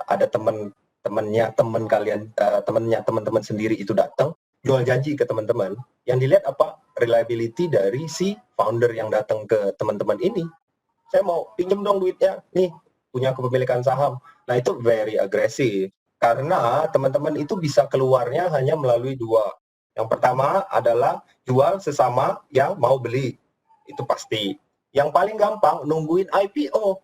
ada temennya teman-teman sendiri itu datang jual janji ke teman-teman, yang dilihat apa? Reliability dari si founder yang datang ke teman-teman ini. Saya mau pinjem dong duitnya, nih punya kepemilikan saham. Nah itu very agresif, karena teman-teman itu bisa keluarnya hanya melalui dua. Yang pertama adalah jual sesama yang mau beli, itu pasti. Yang paling gampang nungguin IPO.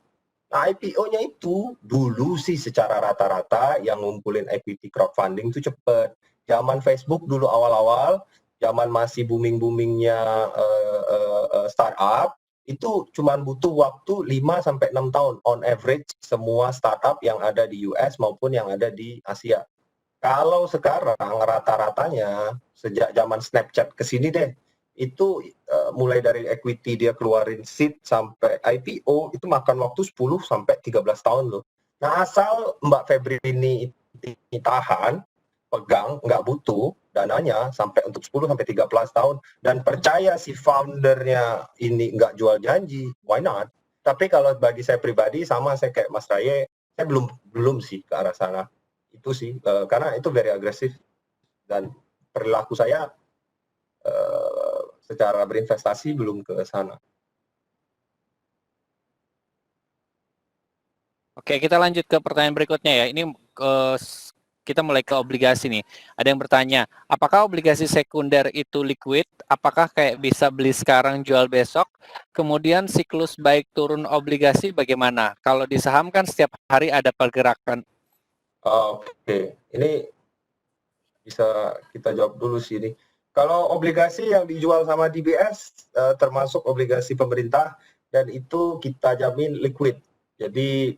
Nah IPO-nya itu dulu sih secara rata-rata yang ngumpulin equity crowdfunding itu cepet. Zaman Facebook dulu awal-awal, zaman masih booming-boomingnya startup, itu cuma butuh waktu 5-6 tahun on average semua startup yang ada di US maupun yang ada di Asia. Kalau sekarang rata-ratanya sejak zaman Snapchat ke sini deh, itu mulai dari equity dia keluarin seed sampai IPO itu makan waktu 10-13 tahun loh. Nah asal Mbak Febri ini tahan, pegang, nggak butuh dananya sampai untuk 10-13 tahun, dan percaya si foundernya ini nggak jual janji, why not? Tapi kalau bagi saya pribadi, sama saya kayak Mas Raye, saya belum sih ke arah sana. Itu sih, karena itu very agresif, dan perilaku saya secara berinvestasi belum ke sana. Oke, kita lanjut ke pertanyaan berikutnya ya. Ini kita mulai ke obligasi nih. Ada yang bertanya, apakah obligasi sekunder itu liquid? Apakah kayak bisa beli sekarang, jual besok? Kemudian siklus baik turun obligasi bagaimana? Kalau di saham kan setiap hari ada pergerakan. Oke, ini bisa kita jawab dulu sih ini. Kalau obligasi yang dijual sama DBS termasuk obligasi pemerintah, dan itu kita jamin liquid. Jadi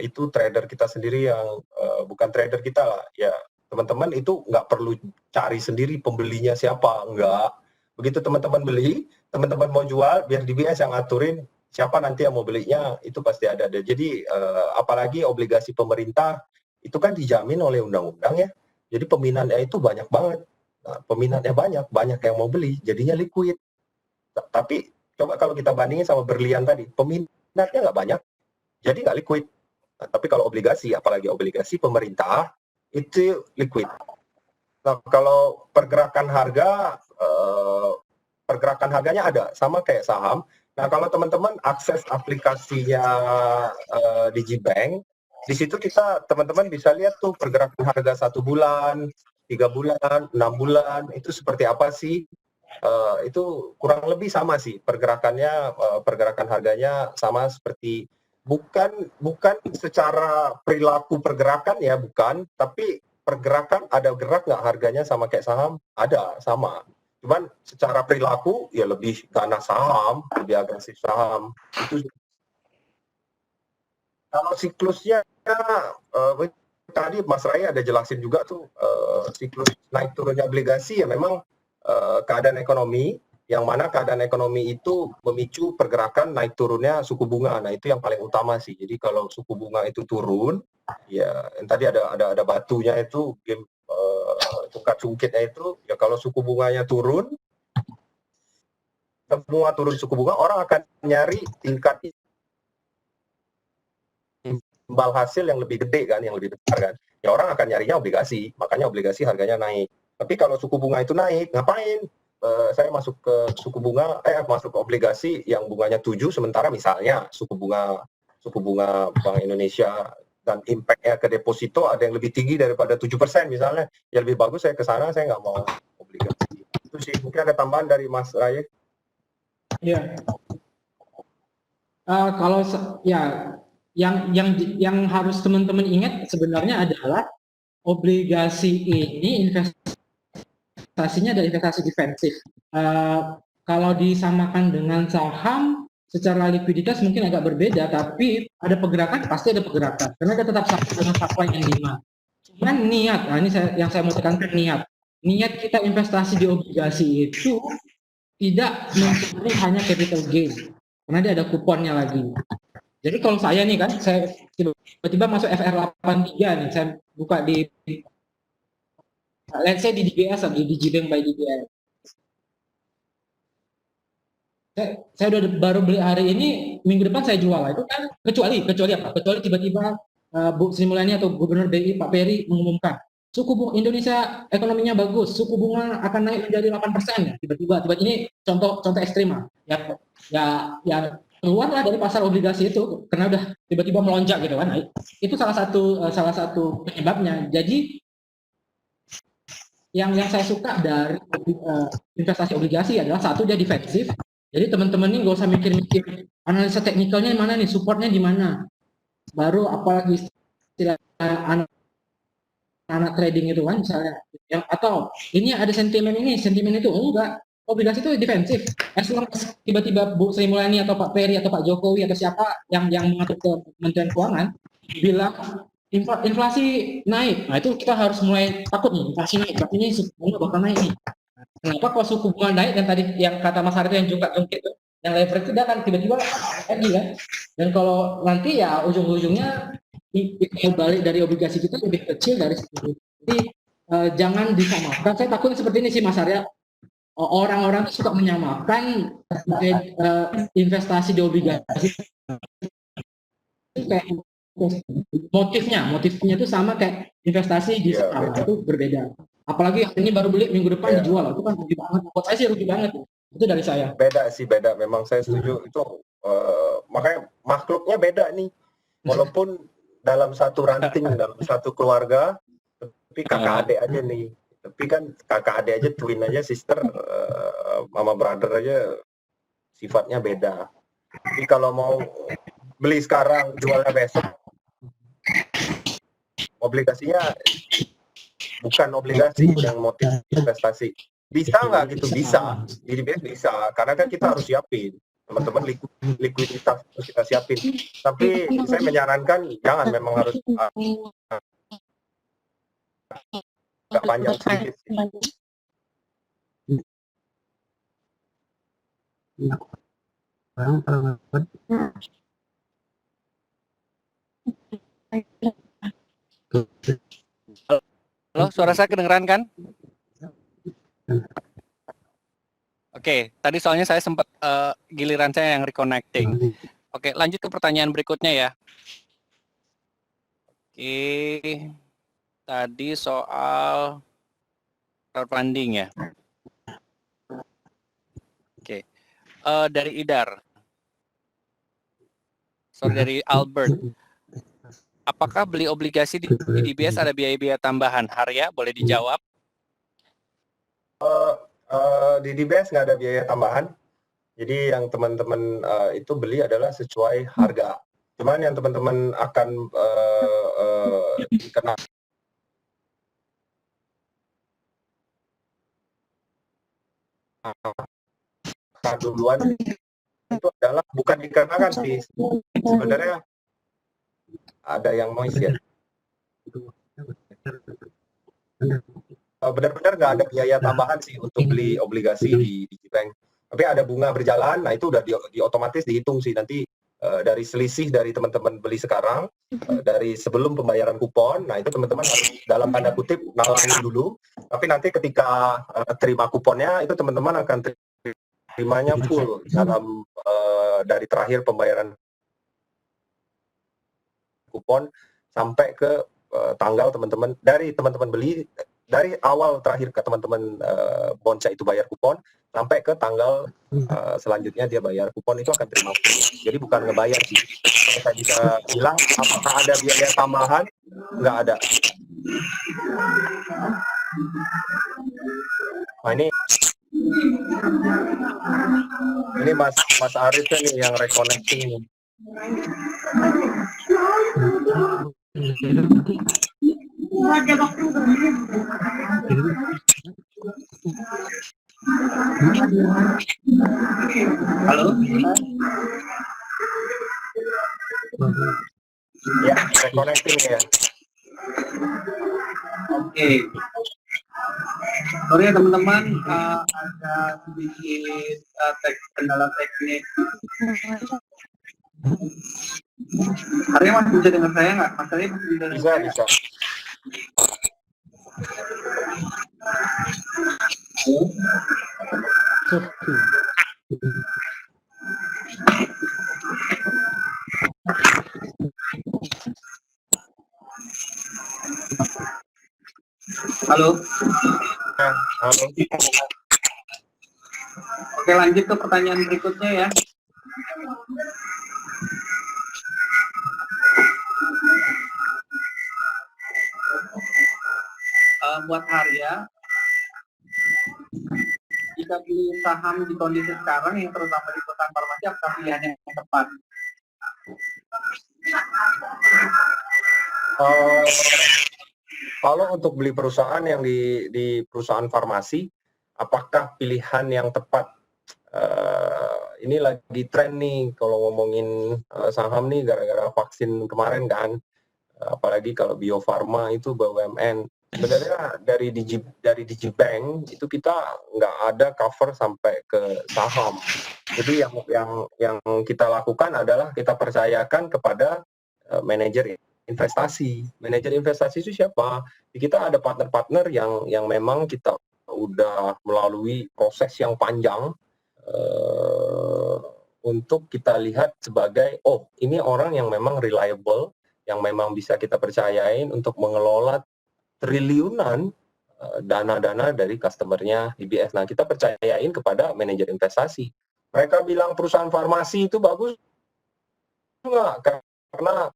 itu trader kita sendiri yang bukan trader kita lah ya, teman-teman itu nggak perlu cari sendiri pembelinya siapa, nggak. Begitu teman-teman beli, teman-teman mau jual, biar DBS yang ngaturin siapa nanti yang mau belinya, itu pasti ada. Jadi apalagi obligasi pemerintah itu kan dijamin oleh undang-undang ya, jadi peminatnya itu banyak banget. Nah, peminatnya banyak yang mau beli, jadinya liquid. Tapi coba kalau kita bandingin sama berlian tadi, peminatnya nggak banyak, jadi nggak liquid. Nah, tapi kalau obligasi, apalagi obligasi pemerintah, itu liquid. Nah, kalau pergerakan harganya ada, sama kayak saham. Nah, kalau teman-teman akses aplikasinya Digibank, di situ teman-teman bisa lihat tuh pergerakan harga 1 bulan, 3 bulan, 6 bulan, itu seperti apa sih? Itu kurang lebih sama sih pergerakan harganya sama seperti, bukan secara perilaku pergerakan ya, bukan, tapi pergerakan ada gerak nggak harganya sama kayak saham, ada sama, cuman secara perilaku ya lebih ganas saham, lebih agresif saham. Itu kalau siklusnya tadi Mas Raya ada jelasin juga tuh, siklus naik turunnya obligasi ya memang keadaan ekonomi, yang mana keadaan ekonomi itu memicu pergerakan naik turunnya suku bunga. Nah itu yang paling utama sih. Jadi kalau suku bunga itu turun, ya yang tadi ada batunya itu game tingkat sungkitnya itu ya kalau suku bunganya turun, semua turun suku bunga, orang akan nyari tingkat imbal hasil yang lebih gede kan, yang lebih besar kan. Ya orang akan nyarinya obligasi, makanya obligasi harganya naik. Tapi kalau suku bunga itu naik, ngapain? Saya masuk ke suku bunga, masuk ke obligasi yang bunganya 7, sementara misalnya suku bunga Bank Indonesia dan impact-nya ke deposito ada yang lebih tinggi daripada 7% misalnya, ya lebih bagus saya ke sana, saya nggak mau obligasi. Itu sih, mungkin ada tambahan dari Mas Raye. Ya, kalau ya yang harus teman-teman ingat sebenarnya adalah obligasi ini investasinya adalah investasi defensif. Kalau disamakan dengan saham, secara likuiditas mungkin agak berbeda, tapi ada pergerakan, pasti ada pergerakan. Karena kita tetap sama dengan supply and demand. Cuman niat, nah ini yang saya mau tekankan niat. Niat kita investasi di obligasi itu tidak mencari hanya capital gain, karena dia ada kuponnya lagi. Jadi kalau saya nih kan, saya tiba-tiba masuk FR83 nih, saya buka di let's say di DBS atau di DigiBank by DBS. Saya udah baru beli hari ini, minggu depan saya jual. Itu kan kecuali apa? Kecuali tiba-tiba Bu Sri Mulyani atau Gubernur BI Pak Peri mengumumkan suku bunga Indonesia ekonominya bagus, suku bunga akan naik menjadi 8%. Tiba-tiba ini contoh ekstrim ya keluarlah dari pasar obligasi itu karena udah tiba-tiba melonjak gitu kan. Itu salah satu penyebabnya. Jadi yang saya suka dari investasi obligasi adalah satu, dia defensif. Jadi teman-teman ini nggak usah mikir-mikir analisa teknikalnya mana nih, supportnya di mana. Baru apalagi istilah anak trading itu kan misalnya, atau ini ada sentimen itu, enggak. Obligasi itu defensif. As long as tiba-tiba Bu Sri Mulyani atau Pak Peri atau Pak Jokowi atau siapa yang mengatur ke Kementerian Keuangan bilang inflasi naik, nah itu kita harus mulai takut nih, inflasi naik, artinya suku bunga bakal naik nih. Kenapa kalau suku bunga naik, dan tadi yang kata Mas Harito yang jungkit itu, yang leverage itu akan tiba-tiba lagi kan. Dan kalau nanti ya ujung-ujungnya balik dari obligasi kita lebih kecil dari situ. Jadi jangan disamakan. Saya takutnya seperti ini sih Mas Arya. Orang-orang suka menyamakan investasi di obligasi kayak motifnya itu sama kayak investasi di saham, itu berbeda. Apalagi ini baru beli minggu depan dijual, itu kan rugi banget. Buat saya sih rugi banget. Itu dari saya. Beda. Memang saya setuju itu. Makanya makhluknya beda nih. Walaupun dalam satu ranting, dalam satu keluarga, tapi kakak adik aja nih. Tapi kan kakak adik aja, twin aja, sister, mama brother aja sifatnya beda. Jadi kalau mau beli sekarang, jualnya besok, obligasinya bukan obligasi yang motif investasi. Bisa nggak gitu? Bisa. Di DBS bisa, karena kan kita harus siapin. Teman-teman likuiditas harus kita siapin. Tapi saya menyarankan jangan, memang harus agak panjang sedikit. Halo, suara saya kedengeran kan? Oke, tadi soalnya saya sempat giliran saya yang reconnecting. Oke, lanjut ke pertanyaan berikutnya ya. Oke, tadi soal crowdfunding ya. Oke, dari Idar. Dari Albert. Apakah beli obligasi di DBS ada biaya-biaya tambahan? Harya, boleh dijawab? Di DBS nggak ada biaya tambahan. Jadi yang teman-teman itu beli adalah sesuai harga. Cuman yang teman-teman akan kena duluan itu adalah bukan dikenakan sih, sebenarnya ada yang noise ya. Benar-benar nggak ada biaya tambahan sih untuk beli obligasi di DigiBank. Tapi ada bunga berjalan, nah itu udah di otomatis dihitung sih nanti dari selisih dari teman-teman beli sekarang, dari sebelum pembayaran kupon. Nah, itu teman-teman harus dalam tanda kutip nalangin dulu, tapi nanti ketika terima kuponnya itu teman-teman akan terimanya full dalam dari terakhir pembayaran kupon sampai ke tanggal teman-teman beli, dari awal terakhir ke teman-teman bonca itu bayar kupon sampai ke tanggal selanjutnya dia bayar kupon itu akan terima full. Jadi bukan ngebayar sih. Saya bisa bilang apakah ada biaya tambahan? Nggak ada. Nah, ini Mas Arif nih yang reconnecting nih. Halo? Ya, reconnecting ya. Oke. Sorry ya teman-teman, ada sedikit kendala teknik. Arya masih bisa dengar saya nggak? Mas Arya masih bisa dengar saya? Bisa. Halo? Halo. Oke, lanjut ke pertanyaan berikutnya ya. Buat Arya, jika beli saham di kondisi sekarang yang terutama di perusahaan farmasi, apakah pilihan yang tepat? Kalau untuk beli perusahaan yang di perusahaan farmasi, apakah pilihan yang tepat? Ini lagi tren nih kalau ngomongin saham nih gara-gara vaksin kemarin kan, apalagi kalau Bio Farma itu BUMN. Sebenarnya dari Digibank itu kita nggak ada cover sampai ke saham. Jadi yang kita lakukan adalah kita percayakan kepada manajer investasi. Manajer investasi itu siapa? Kita ada partner-partner yang memang kita udah melalui proses yang panjang untuk kita lihat sebagai ini orang yang memang reliable, yang memang bisa kita percayain untuk mengelola triliunan dana-dana dari customernya IBS. Nah, kita percayain kepada manajer investasi. Mereka bilang perusahaan farmasi itu bagus nggak? Karena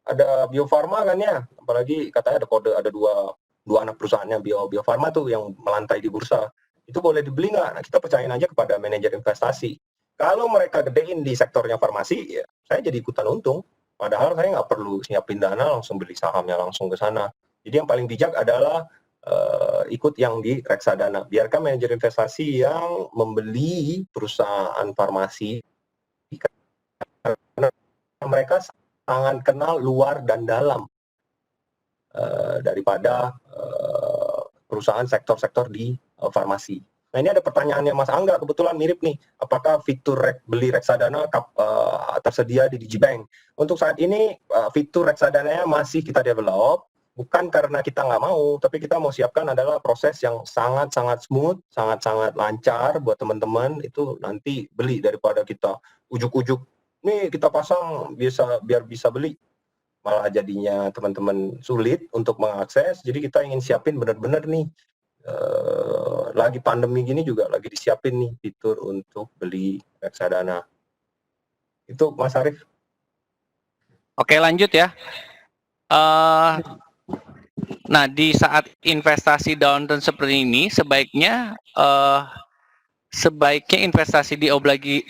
ada Bio Farma kan ya, apalagi katanya ada dua anak perusahaannya Bio Farma tuh yang melantai di bursa. Itu boleh dibeli nggak? Nah, kita percayain aja kepada manajer investasi. Kalau mereka gedein di sektornya farmasi, ya saya jadi ikutan untung. Padahal saya nggak perlu siapin dana, langsung beli sahamnya langsung ke sana. Jadi yang paling bijak adalah ikut yang di reksadana. Biarkan manajer investasi yang membeli perusahaan farmasi karena mereka sangat kenal luar dan dalam daripada perusahaan sektor-sektor di farmasi. Nah, ini ada pertanyaannya Mas Angga, kebetulan mirip nih. Apakah fitur beli reksadana tersedia di Digibank? Untuk saat ini fitur reksadananya masih kita develop, bukan karena kita nggak mau, tapi kita mau siapkan adalah proses yang sangat-sangat smooth, sangat-sangat lancar buat teman-teman itu nanti beli daripada kita ujuk-ujuk, nih kita pasang biar bisa beli. Malah jadinya teman-teman sulit untuk mengakses, jadi kita ingin siapin benar-benar nih, lagi pandemi gini juga lagi disiapin nih fitur untuk beli reksadana. Itu Mas Arif. Oke, lanjut ya. Nah, di saat investasi downturn seperti ini, sebaiknya investasi di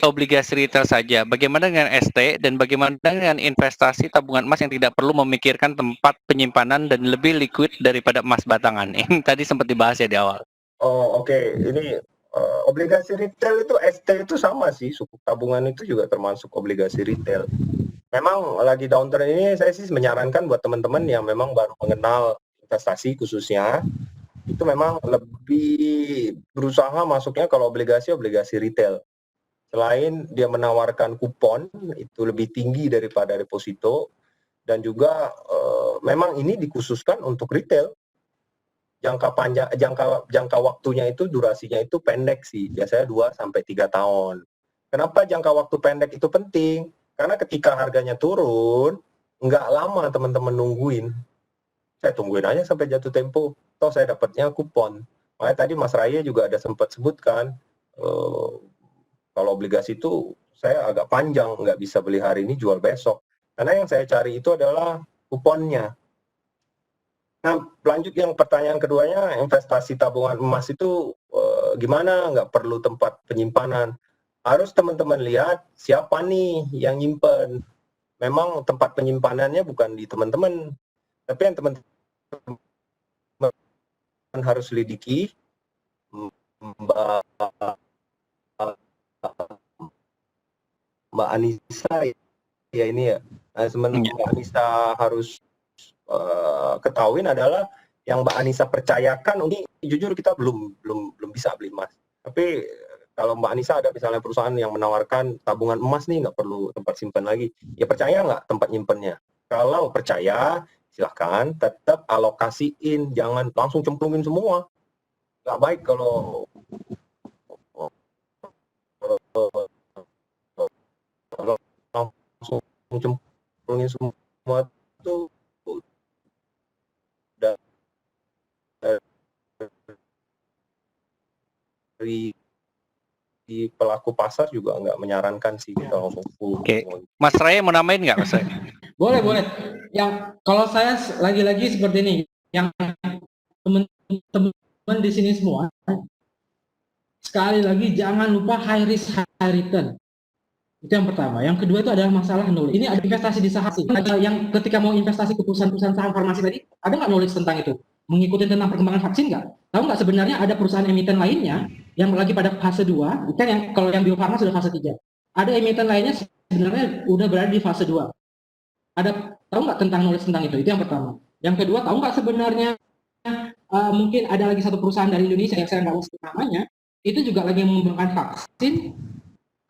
obligasi retail saja. Bagaimana dengan ST dan bagaimana dengan investasi tabungan emas yang tidak perlu memikirkan tempat penyimpanan dan lebih liquid daripada emas batangan? Ini tadi sempat dibahas ya di awal. Oh, oke. Ini obligasi retail itu ST itu sama sih, sukuk tabungan itu juga termasuk obligasi retail. Memang lagi downturn ini saya sih menyarankan buat teman-teman yang memang baru mengenal investasi khususnya, itu memang lebih berusaha masuknya kalau obligasi retail. Selain dia menawarkan kupon itu lebih tinggi daripada deposito, dan juga memang ini dikhususkan untuk retail. Jangka waktunya itu, durasinya itu pendek sih, biasanya 2 sampai 3 tahun. Kenapa jangka waktu pendek itu penting? Karena ketika harganya turun, nggak lama teman-teman nungguin. Saya tungguin aja sampai jatuh tempo, toh saya dapatnya kupon. Makanya tadi Mas Raye juga ada sempat sebutkan, kalau obligasi itu saya agak panjang, nggak bisa beli hari ini jual besok. Karena yang saya cari itu adalah kuponnya. Nah, lanjut yang pertanyaan keduanya, investasi tabungan emas itu gimana? Nggak perlu tempat penyimpanan. Harus teman-teman lihat siapa nih yang nyimpen. Memang tempat penyimpanannya bukan di teman-teman, tapi yang teman-teman harus lidiki, Mbak Anissa ya ini ya. Nah, sebenarnya Mbak Anissa harus ketahuin adalah yang Mbak Anissa percayakan, ini jujur kita belum bisa beli emas. Tapi kalau Mbak Anissa ada misalnya perusahaan yang menawarkan tabungan emas nih, nggak perlu tempat simpan lagi, ya percaya nggak tempat nyimpennya? Kalau percaya, silahkan tetap alokasiin, jangan langsung cemplungin semua. Nggak baik kalau langsung cemplungin semua itu dari pelaku pasar juga nggak menyarankan sih kita langsung full. Oke. Mas Raye mau namain nggak, Mas Raye? Boleh. Yang kalau saya lagi-lagi seperti ini, yang teman-teman di sini semua, sekali lagi jangan lupa high risk high return. Itu yang pertama. Yang kedua itu adalah masalah knowledge. Ini ada investasi di saham sih. Ada yang ketika mau investasi ke perusahaan-perusahaan saham farmasi tadi, ada nggak knowledge tentang itu? Mengikuti tentang perkembangan vaksin nggak? Tahu nggak sebenarnya ada perusahaan emiten lainnya yang lagi pada fase 2, kan yang kalau yang Bio Farma sudah fase 3. Ada emiten lainnya sebenarnya udah berada di fase 2. Ada, tahu nggak tentang knowledge tentang itu? Itu yang pertama. Yang kedua, tahu nggak sebenarnya mungkin ada lagi satu perusahaan dari Indonesia yang saya nggak mau sebut namanya, itu juga lagi mengembangkan vaksin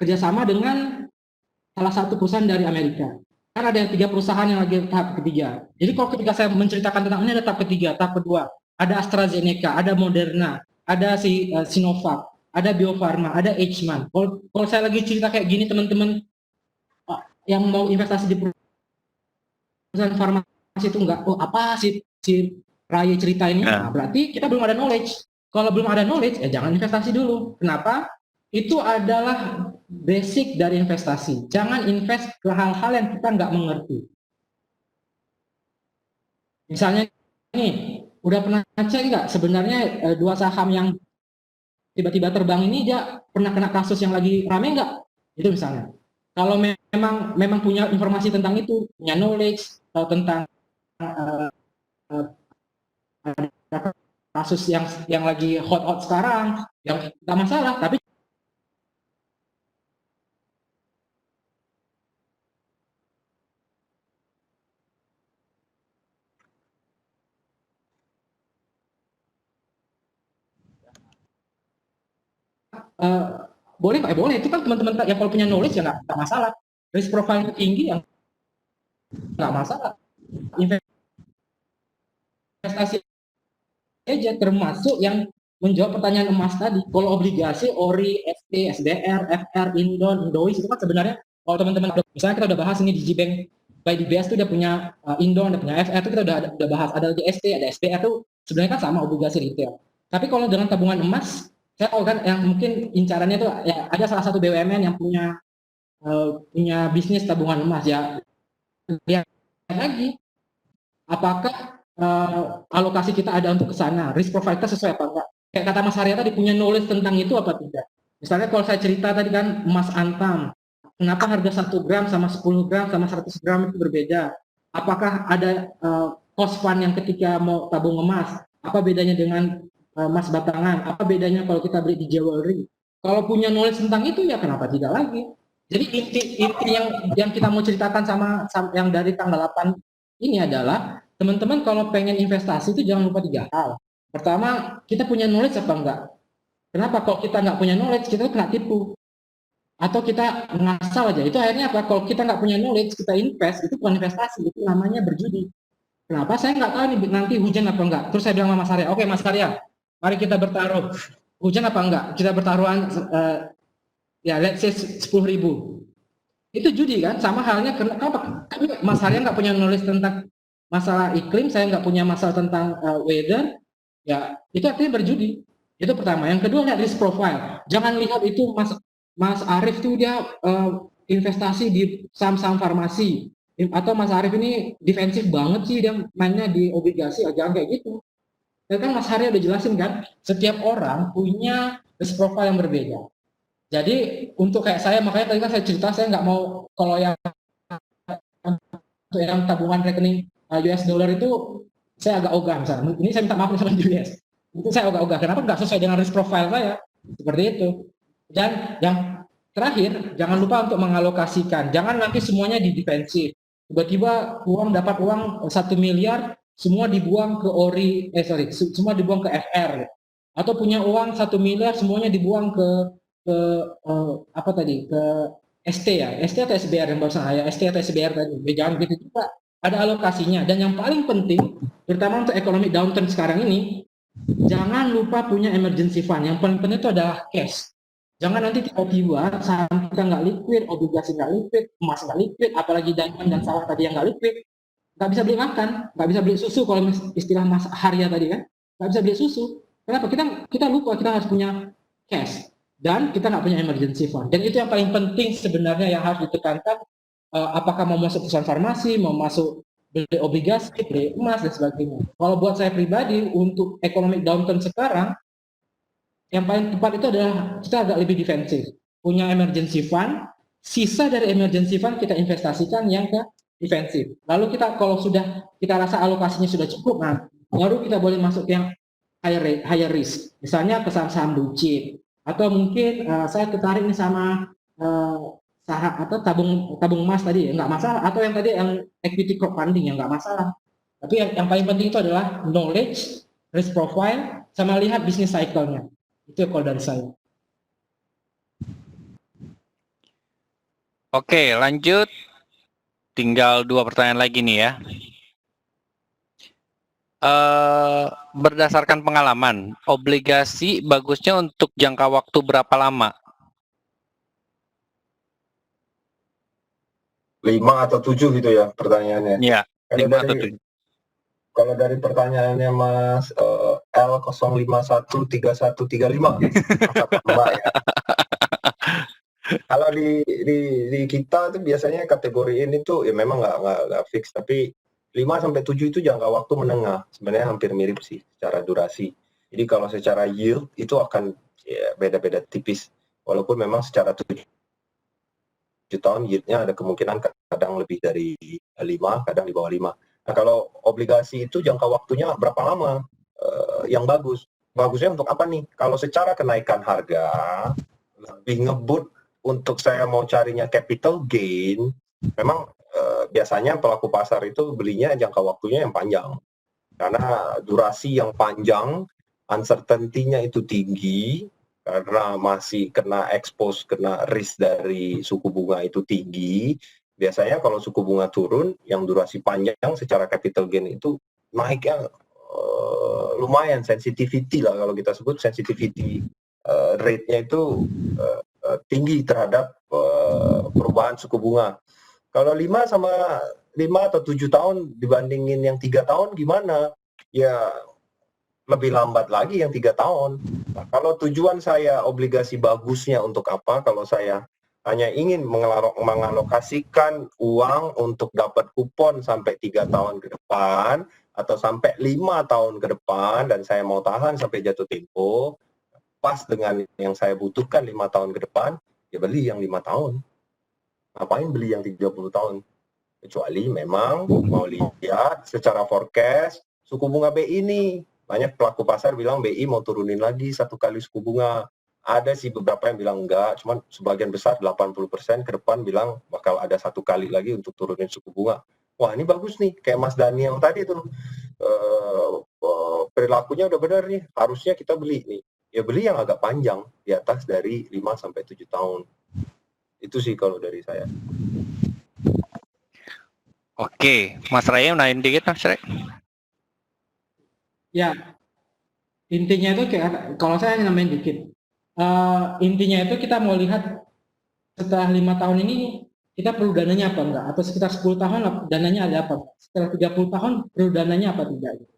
kerjasama dengan salah satu perusahaan dari Amerika. Kan ada yang 3 perusahaan yang lagi tahap ketiga. Jadi kalau ketika saya menceritakan tentang ini, ada tahap ketiga, tahap kedua, ada AstraZeneca, ada Moderna, ada Sinovac, ada Bio Farma, ada H-Man. Kalau saya lagi cerita kayak gini, teman-teman yang mau investasi di perusahaan farmasi itu enggak, oh apa sih si Raye cerita ini? Nah, berarti kita belum ada knowledge. Kalau belum ada knowledge, ya jangan investasi dulu. Kenapa? Itu adalah basic dari investasi. Jangan invest ke hal-hal yang kita nggak mengerti. Misalnya nih, udah pernah cek nggak sebenarnya 2 saham yang tiba-tiba terbang ini dia pernah kena kasus yang lagi rame nggak? Itu misalnya. Kalau memang punya informasi tentang itu, punya knowledge tentang kasus yang lagi hot sekarang, yang nggak masalah. Tapi boleh Pak, boleh. Itu kan teman-teman yang kalau punya knowledge ya nggak masalah. Risk profile tinggi yang nggak masalah. Investasi aja, termasuk yang menjawab pertanyaan emas tadi. Kalau obligasi, ORI, ST, SBR, FR, Indon, Indois itu kan sebenarnya kalau teman-teman misalnya kita udah bahas ini di GBank by DBS itu udah punya Indon, udah punya FR itu kita udah bahas, ada ST, ada SBR itu sebenarnya kan sama obligasi retail. Tapi kalau dengan tabungan emas, saya tahu kan yang mungkin incarannya itu ya, ada salah satu BUMN yang punya bisnis tabungan emas ya. Lihat lagi apakah alokasi kita ada untuk ke sana, risk profile kita sesuai apa enggak. Kayak kata Mas Arya tadi, punya knowledge tentang itu apa tidak. Misalnya kalau saya cerita tadi kan emas antam, kenapa harga 1 gram sama 10 gram sama 100 gram itu berbeda. Apakah ada cost fund yang ketika mau tabung emas, apa bedanya dengan emas batangan, apa bedanya kalau kita beli di jewelry. Kalau punya knowledge tentang itu ya kenapa tidak lagi. Jadi inti yang kita mau ceritakan sama yang dari tanggal 8 ini adalah teman-teman kalau pengen investasi itu jangan lupa 3 hal. Pertama, kita punya knowledge apa enggak? Kenapa kalau kita nggak punya knowledge, kita kena tipu. atau kita ngasal aja. Itu akhirnya apa? Kalau kita nggak punya knowledge, kita invest, itu bukan investasi, itu namanya berjudi. Kenapa? Saya nggak tahu nih nanti hujan apa enggak. Terus saya bilang sama Mas Arya, oke Mas Arya, mari kita bertaruh. Hujan apa enggak? Kita bertaruhan ya let's say 10.000. Itu judi kan? Sama halnya kenapa? Kami Mas Arya nggak punya knowledge tentang masalah iklim, saya nggak punya masalah tentang weather, ya itu artinya berjudi. Itu pertama. Yang kedua lihat risk profile. Jangan lihat itu Mas Arif tuh dia investasi di saham-saham farmasi, atau Mas Arif ini defensif banget sih dia mainnya di obligasi, jangan kayak gitu. Ya kan Mas Arya udah jelasin kan, setiap orang punya risk profile yang berbeda. Jadi untuk kayak saya, makanya tadi kan saya cerita saya nggak mau kalau yang untuk yang tabungan rekening US dollar itu saya agak ogah misalnya. Ini saya minta maaf sama US. Itu saya ogah-ogah. Kenapa nggak sesuai dengan risk profile saya? Seperti itu. Dan yang terakhir, jangan lupa untuk mengalokasikan. Jangan nanti semuanya di defensif. Tiba-tiba dapat uang 1 miliar, semua dibuang ke semua dibuang ke FR. Atau punya uang 1 miliar, semuanya dibuang ke apa tadi? Ke ST ya, ST atau SBR yang barusan saya, ST atau SBR tadi. Jangan gitu juga. Ada alokasinya. Dan yang paling penting, terutama untuk ekonomi downturn sekarang ini, jangan lupa punya emergency fund. Yang paling penting itu adalah cash. Jangan nanti tiba-tiba saham kita nggak liquid, obligasi nggak liquid, emas nggak liquid, apalagi diamond dan sawah tadi yang nggak liquid, nggak bisa beli makan, nggak bisa beli susu kalau istilah Mas Harya tadi kan, nggak bisa beli susu. Kenapa? Kita lupa kita harus punya cash dan kita nggak punya emergency fund. Dan itu yang paling penting sebenarnya yang harus ditekankan. Apakah mau masuk perusahaan farmasi, mau masuk beli obligasi, beli emas dan sebagainya. Kalau buat saya pribadi untuk economic downturn sekarang, yang paling tepat itu adalah kita agak lebih defensif, punya emergency fund, sisa dari emergency fund kita investasikan yang ke defensif. Lalu kita kalau sudah kita rasa alokasinya sudah cukup, nah baru kita boleh masuk yang higher risk, misalnya ke saham-saham blue chip, atau mungkin saya tertarik nih sama saham atau tabung emas tadi, nggak masalah, atau yang tadi yang equity crowdfunding yang nggak masalah. Tapi yang paling penting itu adalah knowledge, risk profile, sama lihat bisnis cycle-nya. Itu kalau dari saya. Oke, lanjut. Tinggal 2 pertanyaan lagi nih ya. Berdasarkan pengalaman, obligasi bagusnya untuk jangka waktu berapa lama? 5 atau 7 gitu ya pertanyaannya. Ya, 5 atau 7. Kalau dari pertanyaannya Mas L0513135, ya. Kalau di kita tuh biasanya kategori ini tuh ya memang nggak fix, tapi 5 sampai 7 itu jangka waktu menengah. Sebenarnya hampir mirip sih secara durasi. Jadi kalau secara yield itu akan ya, beda-beda tipis. Walaupun memang secara 7 tahun yieldnya ada kemungkinan kadang lebih dari 5, kadang di bawah 5. Nah, kalau obligasi itu jangka waktunya berapa lama yang bagus? Bagusnya untuk apa nih? Kalau secara kenaikan harga, lebih ngebut untuk saya mau carinya capital gain, memang biasanya pelaku pasar itu belinya jangka waktunya yang panjang. Karena durasi yang panjang, uncertainty-nya itu tinggi, karena masih kena risk dari suku bunga itu tinggi. Biasanya kalau suku bunga turun, yang durasi panjang secara capital gain itu naiknya lumayan, sensitivity lah kalau kita sebut sensitivity rate-nya itu tinggi terhadap perubahan suku bunga. Kalau 5 atau 7 tahun dibandingin yang 3 tahun gimana? Ya lebih lambat lagi yang 3 tahun. Nah, kalau tujuan saya obligasi bagusnya untuk apa? Kalau saya hanya ingin mengalokasikan uang untuk dapat kupon sampai 3 tahun ke depan atau sampai 5 tahun ke depan dan saya mau tahan sampai jatuh tempo pas dengan yang saya butuhkan 5 tahun ke depan, ya beli yang 5 tahun. Ngapain beli yang 30 tahun? Kecuali memang mau lihat secara forecast suku bunga BI ini. Banyak pelaku pasar bilang BI mau turunin lagi 1 kali suku bunga. Ada sih beberapa yang bilang enggak, cuman sebagian besar 80% ke depan bilang bakal ada 1 kali lagi untuk turunin suku bunga. Wah ini bagus nih, kayak Mas Daniel tadi tuh. Perilakunya udah benar nih, harusnya kita beli nih. Ya beli yang agak panjang, di atas dari 5 sampai 7 tahun. Itu sih kalau dari saya. Oke, Mas Raya nanya dikit Mas Raya. Ya, intinya itu kayak kalau saya nambahin dikit. Intinya itu kita mau lihat setelah 5 tahun ini kita perlu dananya apa enggak, atau sekitar 10 tahun dananya ada apa enggak? Setelah 30 tahun perlu dananya apa tidak gitu.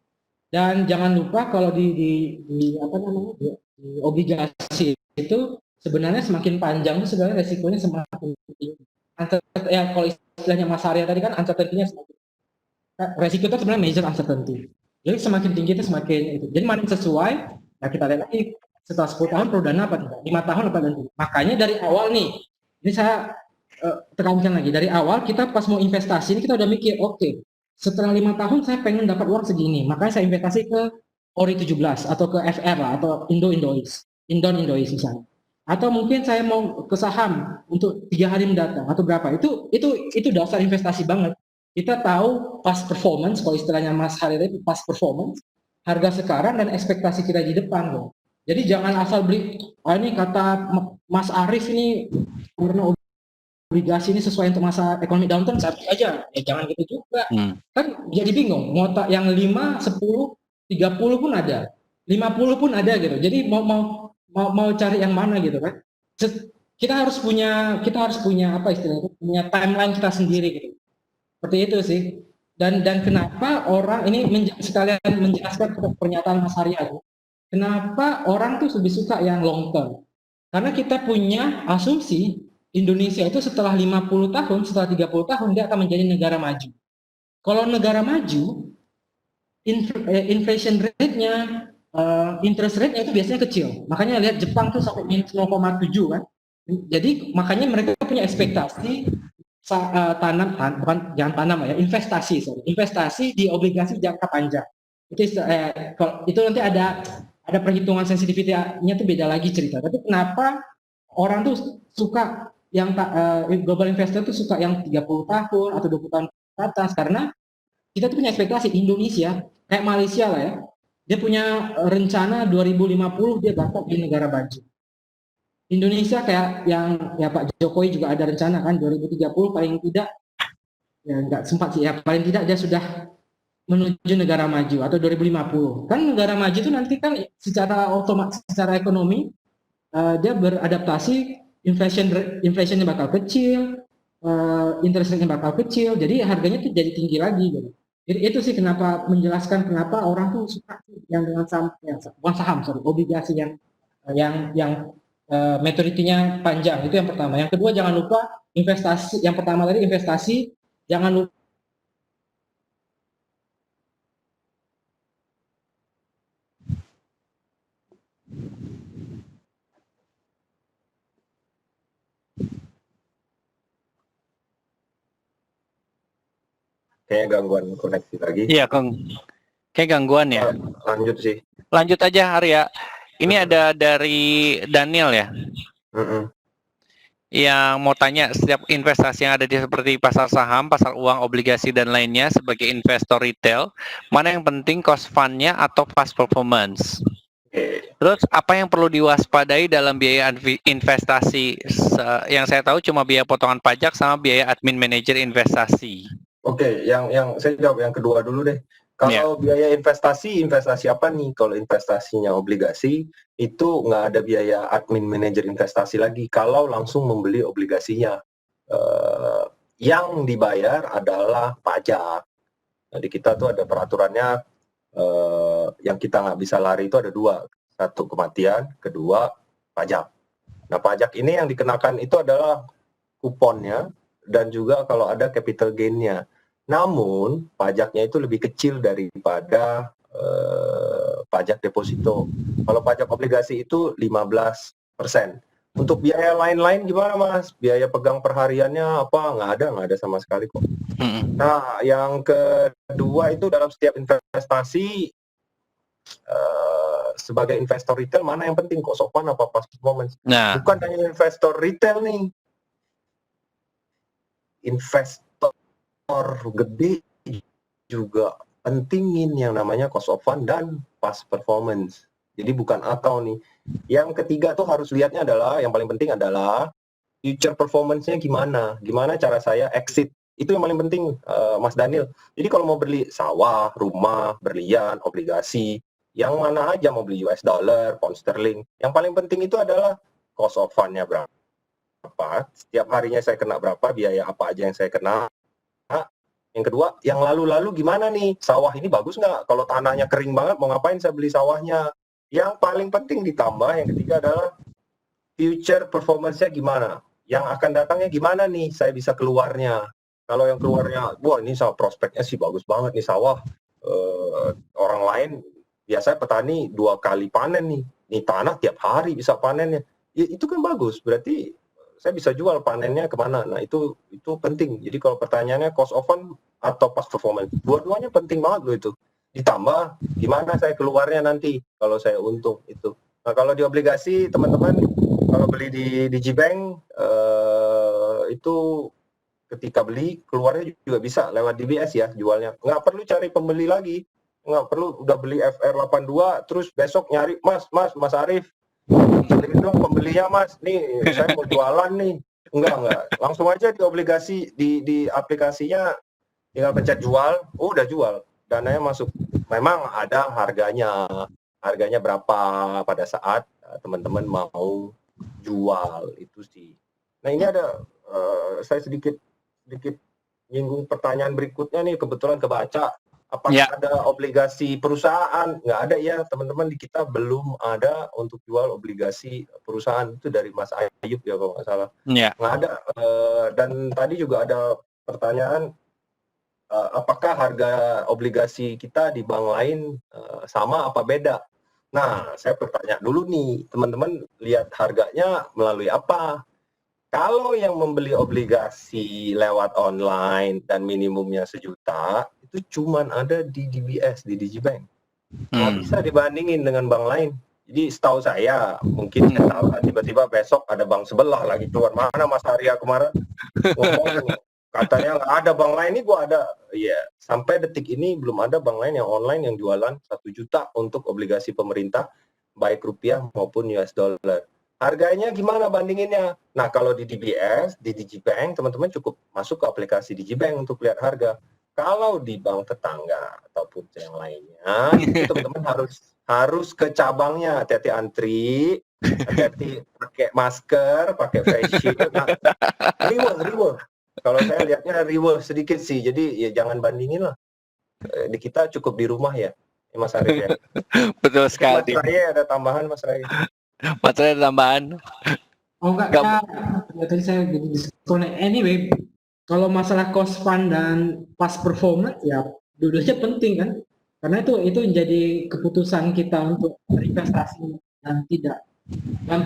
Dan jangan lupa kalau di apa namanya di obligasi itu sebenarnya semakin panjang itu sebenarnya resikonya semakin tinggi. Ya kalau istilahnya Mas Arya tadi kan uncertainty-nya semakin, resiko itu sebenarnya major uncertainty. Jadi semakin tinggi itu semakin itu. Jadi mana yang sesuai? Nah kita lihat lagi setelah 10 tahun perlu dana apa tidak? 5 tahun apa tidak? Makanya dari awal nih, ini saya tekankan lagi, dari awal kita pas mau investasi ini kita udah mikir, oke, setelah 5 tahun saya pengen dapat uang segini, makanya saya investasi ke ORI 17 atau ke FR lah, atau Indois misalnya. Atau mungkin saya mau ke saham untuk 3 hari mendatang atau berapa. Itu dasar investasi banget. Kita tahu past performance, kalau istilahnya Mas Hari tadi past performance, harga sekarang dan ekspektasi kita di depan loh. Jadi jangan asal beli, ini kata Mas Arif ini karena obligasi ini sesuai untuk masa ekonomi downturn, satu aja. Ya jangan gitu juga. Kan jadi bingung, mau tak yang 5, 10, 30 pun ada. 50 pun ada gitu. Jadi mau cari yang mana gitu kan. Kita harus punya apa istilahnya? Punya timeline kita sendiri gitu. Seperti itu sih. Dan kenapa orang ini sekalian menjelaskan pernyataan Mas Arya, kenapa orang tuh lebih suka yang long term? Karena kita punya asumsi Indonesia itu setelah 50 tahun, setelah 30 tahun dia akan menjadi negara maju. Kalau negara maju, inflation rate-nya, interest rate-nya itu biasanya kecil. Makanya lihat Jepang tuh sampai minus 0,7 kan. Jadi makanya mereka punya ekspektasi investasi di obligasi jangka panjang. Itu nanti ada perhitungan sensitivitinya tuh beda lagi cerita. Tapi kenapa orang tuh suka yang global investor tuh suka yang 30 tahun atau 20 tahun ke atas, karena kita tuh punya ekspektasi Indonesia kayak Malaysia lah ya. Dia punya rencana 2050 dia dapat di negara maju. Indonesia kayak yang ya Pak Jokowi juga ada rencana kan 2030 paling tidak, ya nggak sempat sih ya, paling tidak dia sudah menuju negara maju, atau 2050 kan negara maju itu nanti kan secara otomatis secara ekonomi dia beradaptasi, inflationnya bakal kecil, interest rate-nya bakal kecil, jadi harganya tuh jadi tinggi lagi gitu. Jadi itu sih kenapa menjelaskan kenapa orang tuh suka yang dengan obligasi yang maturity-nya panjang. Itu yang pertama. Yang kedua, jangan lupa investasi. Yang pertama tadi investasi, jangan lupa Kayak gangguan koneksi lagi. Iya, Kang. Kayak gangguan ya. Lanjut sih. Lanjut aja Arya. Ini ada dari Daniel ya. Yang mau tanya, setiap investasi yang ada di seperti pasar saham, pasar uang, obligasi dan lainnya sebagai investor retail, mana yang penting cost fund-nya atau past performance? Terus apa yang perlu diwaspadai dalam biaya investasi? Yang saya tahu cuma biaya potongan pajak sama biaya admin manajer investasi. Oke, yang saya jawab yang kedua dulu deh. Kalau biaya investasi apa nih? Kalau investasinya obligasi, itu nggak ada biaya admin manajer investasi lagi. Kalau langsung membeli obligasinya, yang dibayar adalah pajak. Jadi kita tuh ada peraturannya, yang kita nggak bisa lari itu ada dua. Satu kematian, kedua pajak. Nah pajak ini yang dikenakan itu adalah kuponnya, dan juga kalau ada capital gain-nya. Namun pajaknya itu lebih kecil daripada pajak deposito. Kalau pajak obligasi itu 15%. Untuk biaya lain-lain gimana Mas? Biaya pegang perhariannya apa? Nggak ada sama sekali kok. Nah yang kedua itu dalam setiap investasi, sebagai investor retail mana yang penting, cost of fund apa past performance? Nah. Bukan hanya investor retail nih, investor gede juga pentingin yang namanya cost of fund dan past performance. Jadi bukan atau nih. Yang ketiga tuh harus lihatnya adalah, yang paling penting adalah future performance-nya gimana, gimana cara saya exit, itu yang paling penting Mas Daniel. Jadi kalau mau beli sawah, rumah, berlian, obligasi, yang mana aja, mau beli US dollar, pound sterling, yang paling penting itu adalah cost of fund-nya berapa, setiap harinya saya kena berapa, biaya apa aja yang saya kena. Yang kedua, yang lalu-lalu gimana nih, sawah ini bagus nggak? Kalau tanahnya kering banget, mau ngapain saya beli sawahnya? Yang paling penting ditambah, yang ketiga adalah future performance-nya gimana? Yang akan datangnya gimana nih, saya bisa keluarnya? Kalau yang keluarnya, wah ini sawah prospeknya sih bagus banget nih sawah, orang lain, biasanya petani 2 kali panen nih, tanah tiap hari bisa panennya, ya itu kan bagus, berarti saya bisa jual panennya kemana? Nah itu penting. Jadi kalau pertanyaannya cost of fund atau past performance, dua-duanya penting banget loh itu. Ditambah gimana saya keluarnya nanti kalau saya untung itu. Nah kalau di obligasi teman-teman, kalau beli di Digibank itu ketika beli keluarnya juga bisa lewat DBS ya jualnya. Nggak perlu cari pembeli lagi. Nggak perlu udah beli FR82 terus besok nyari Mas Arif, beli dong pembelinya Mas, nih saya mau jualan nih. Enggak, langsung aja di obligasi, di aplikasinya tinggal pencet jual, udah jual, dananya masuk. Memang ada harganya berapa pada saat teman-teman mau jual itu sih. Nah ini ada saya sedikit nyinggung pertanyaan berikutnya nih, kebetulan kebaca. Apakah ada obligasi perusahaan? Nggak ada ya teman-teman, di kita belum ada untuk jual obligasi perusahaan, itu dari Mas Ayub ya kalau nggak salah. Nggak ada. Dan tadi juga ada pertanyaan, apakah harga obligasi kita di bank lain sama apa beda? Nah, saya bertanya dulu nih, teman-teman lihat harganya melalui apa? Kalau yang membeli obligasi lewat online dan minimumnya 1 juta, itu cuman ada di DBS, di Digibank. Nggak bisa dibandingin dengan bank lain. Jadi setahu saya, mungkin tiba-tiba besok ada bank sebelah lagi keluar. Mana Mas Arya kemarin ngomong, katanya nggak ada bank lain, ini gua ada. Iya, sampai detik ini belum ada bank lain yang online yang jualan 1 juta untuk obligasi pemerintah, baik rupiah maupun US dollar. Harganya gimana bandinginnya? Nah, kalau di DBS, di Digibank, teman-teman cukup masuk ke aplikasi Digibank untuk lihat harga. Kalau di bank tetangga ataupun yang lainnya, itu teman-teman harus ke cabangnya, hati-hati antri, hati-hati pakai masker, pakai face shield. Nah, reward. Kalau saya lihatnya reward sedikit sih, jadi ya jangan bandingin lah. Di kita cukup di rumah ya, Mas Arif ya. Betul sekali. Mas Raya ada tambahan, Mas Raya? Mas Raya ada tambahan? Oh enggak, ya, tadi saya disconnect. Anyway, kalau masalah cost fund dan past performance ya dua-duanya penting kan, karena itu menjadi keputusan kita untuk berinvestasi dan tidak. Yang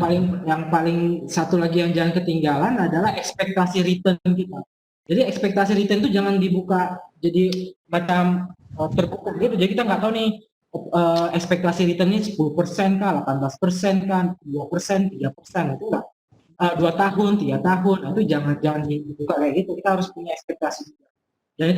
paling satu lagi yang jangan ketinggalan adalah ekspektasi return kita. Jadi ekspektasi return itu jangan dibuka jadi macam terbuka gitu. Jadi kita nggak tahu nih ekspektasi returnnya 10% kah, 18% kan, 2%, 3%, itu enggak. 2 tahun, 3 tahun, itu jangan dibuka kayak gitu. Kita harus punya ekspektasi. Dan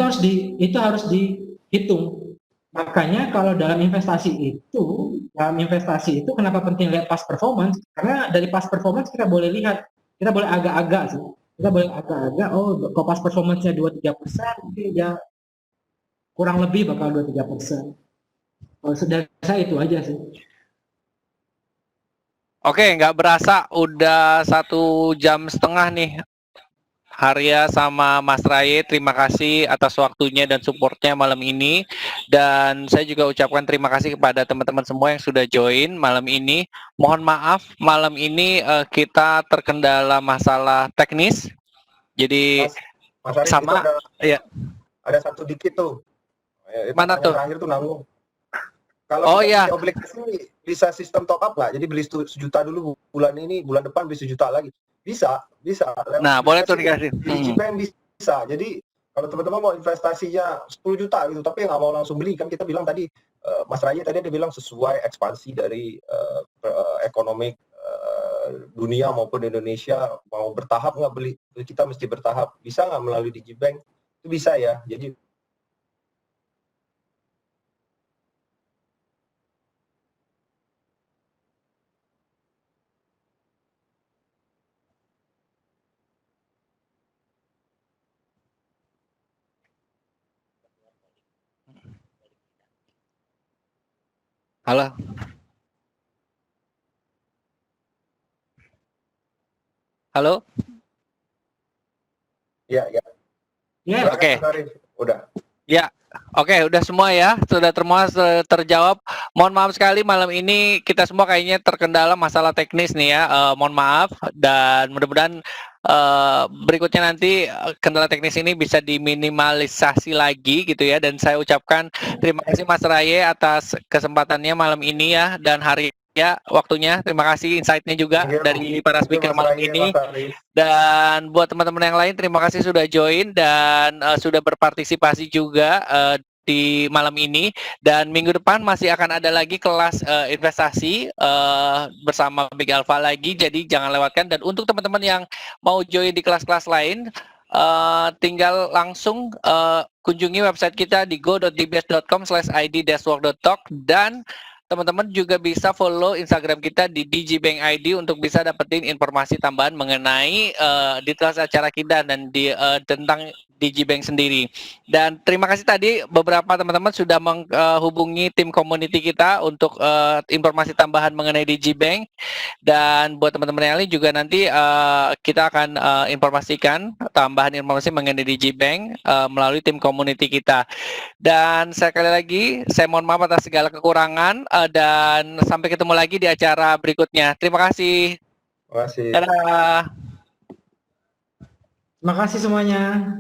itu harus dihitung. Makanya kalau dalam investasi itu kenapa penting lihat past performance? Karena dari past performance kita boleh lihat, kita boleh agak-agak sih. Kita boleh agak-agak, kalau past performance-nya 2-3%, mungkin ya kurang lebih bakal 2-3%. Kalau dari saya itu aja sih. Oke, nggak berasa udah 1,5 jam nih. Harya sama Mas Raye, terima kasih atas waktunya dan supportnya malam ini. Dan saya juga ucapkan terima kasih kepada teman-teman semua yang sudah join malam ini. Mohon maaf, malam ini kita terkendala masalah teknis. Jadi Mas Arif, sama itu ada satu dikit tuh. Mana tuh? Terakhir tuh nanggung. Kalau kita beli obligasi bisa sistem top up nggak? Jadi beli 1 juta dulu bulan ini, bulan depan beli 1 juta lagi. Bisa. Nah, boleh tuh dikasih. Di Digibank bisa. Jadi kalau teman-teman mau investasinya 10 juta gitu, tapi nggak mau langsung beli, kan kita bilang tadi, Mas Raya tadi dia bilang sesuai ekspansi dari ekonomi dunia maupun Indonesia, mau bertahap nggak beli, kita mesti bertahap. Bisa nggak melalui Digibank? Itu bisa ya. Jadi Halo. Halo. Ya, ya. Ya, Silakan, Oke. Mas Arif. Udah. Ya, oke, udah semua ya, sudah terjawab. Mohon maaf sekali malam ini kita semua kayaknya terkendala masalah teknis nih ya. Mohon maaf dan mudah-mudahan berikutnya nanti kendala teknis ini bisa diminimalisasi lagi gitu ya. Dan saya ucapkan terima kasih Mas Raye atas kesempatannya malam ini ya dan hari ya waktunya. Terima kasih insight-nya juga Thank you. dari para Thank you, speaker Mas malam Raye, ini. Mas Arif. Dan buat teman-teman yang lain, terima kasih sudah join dan sudah berpartisipasi juga di malam ini. Dan minggu depan masih akan ada lagi kelas investasi bersama Big Alpha lagi. Jadi jangan lewatkan. Dan untuk teman-teman yang mau join di kelas-kelas lain, tinggal langsung kunjungi website kita di go.dbs.com/id-work.talk dan teman-teman juga bisa follow Instagram kita di DigiBank ID untuk bisa dapetin informasi tambahan mengenai details acara kita dan tentang DigiBank sendiri. Dan terima kasih tadi beberapa teman-teman sudah menghubungi tim community kita untuk informasi tambahan mengenai DigiBank. Dan buat teman-teman yang lain juga nanti kita akan informasikan tambahan informasi mengenai DigiBank melalui tim community kita. Dan sekali lagi, saya mohon maaf atas segala kekurangan dan sampai ketemu lagi di acara berikutnya. Terima kasih. Terima kasih. Dadah. terima kasih semuanya.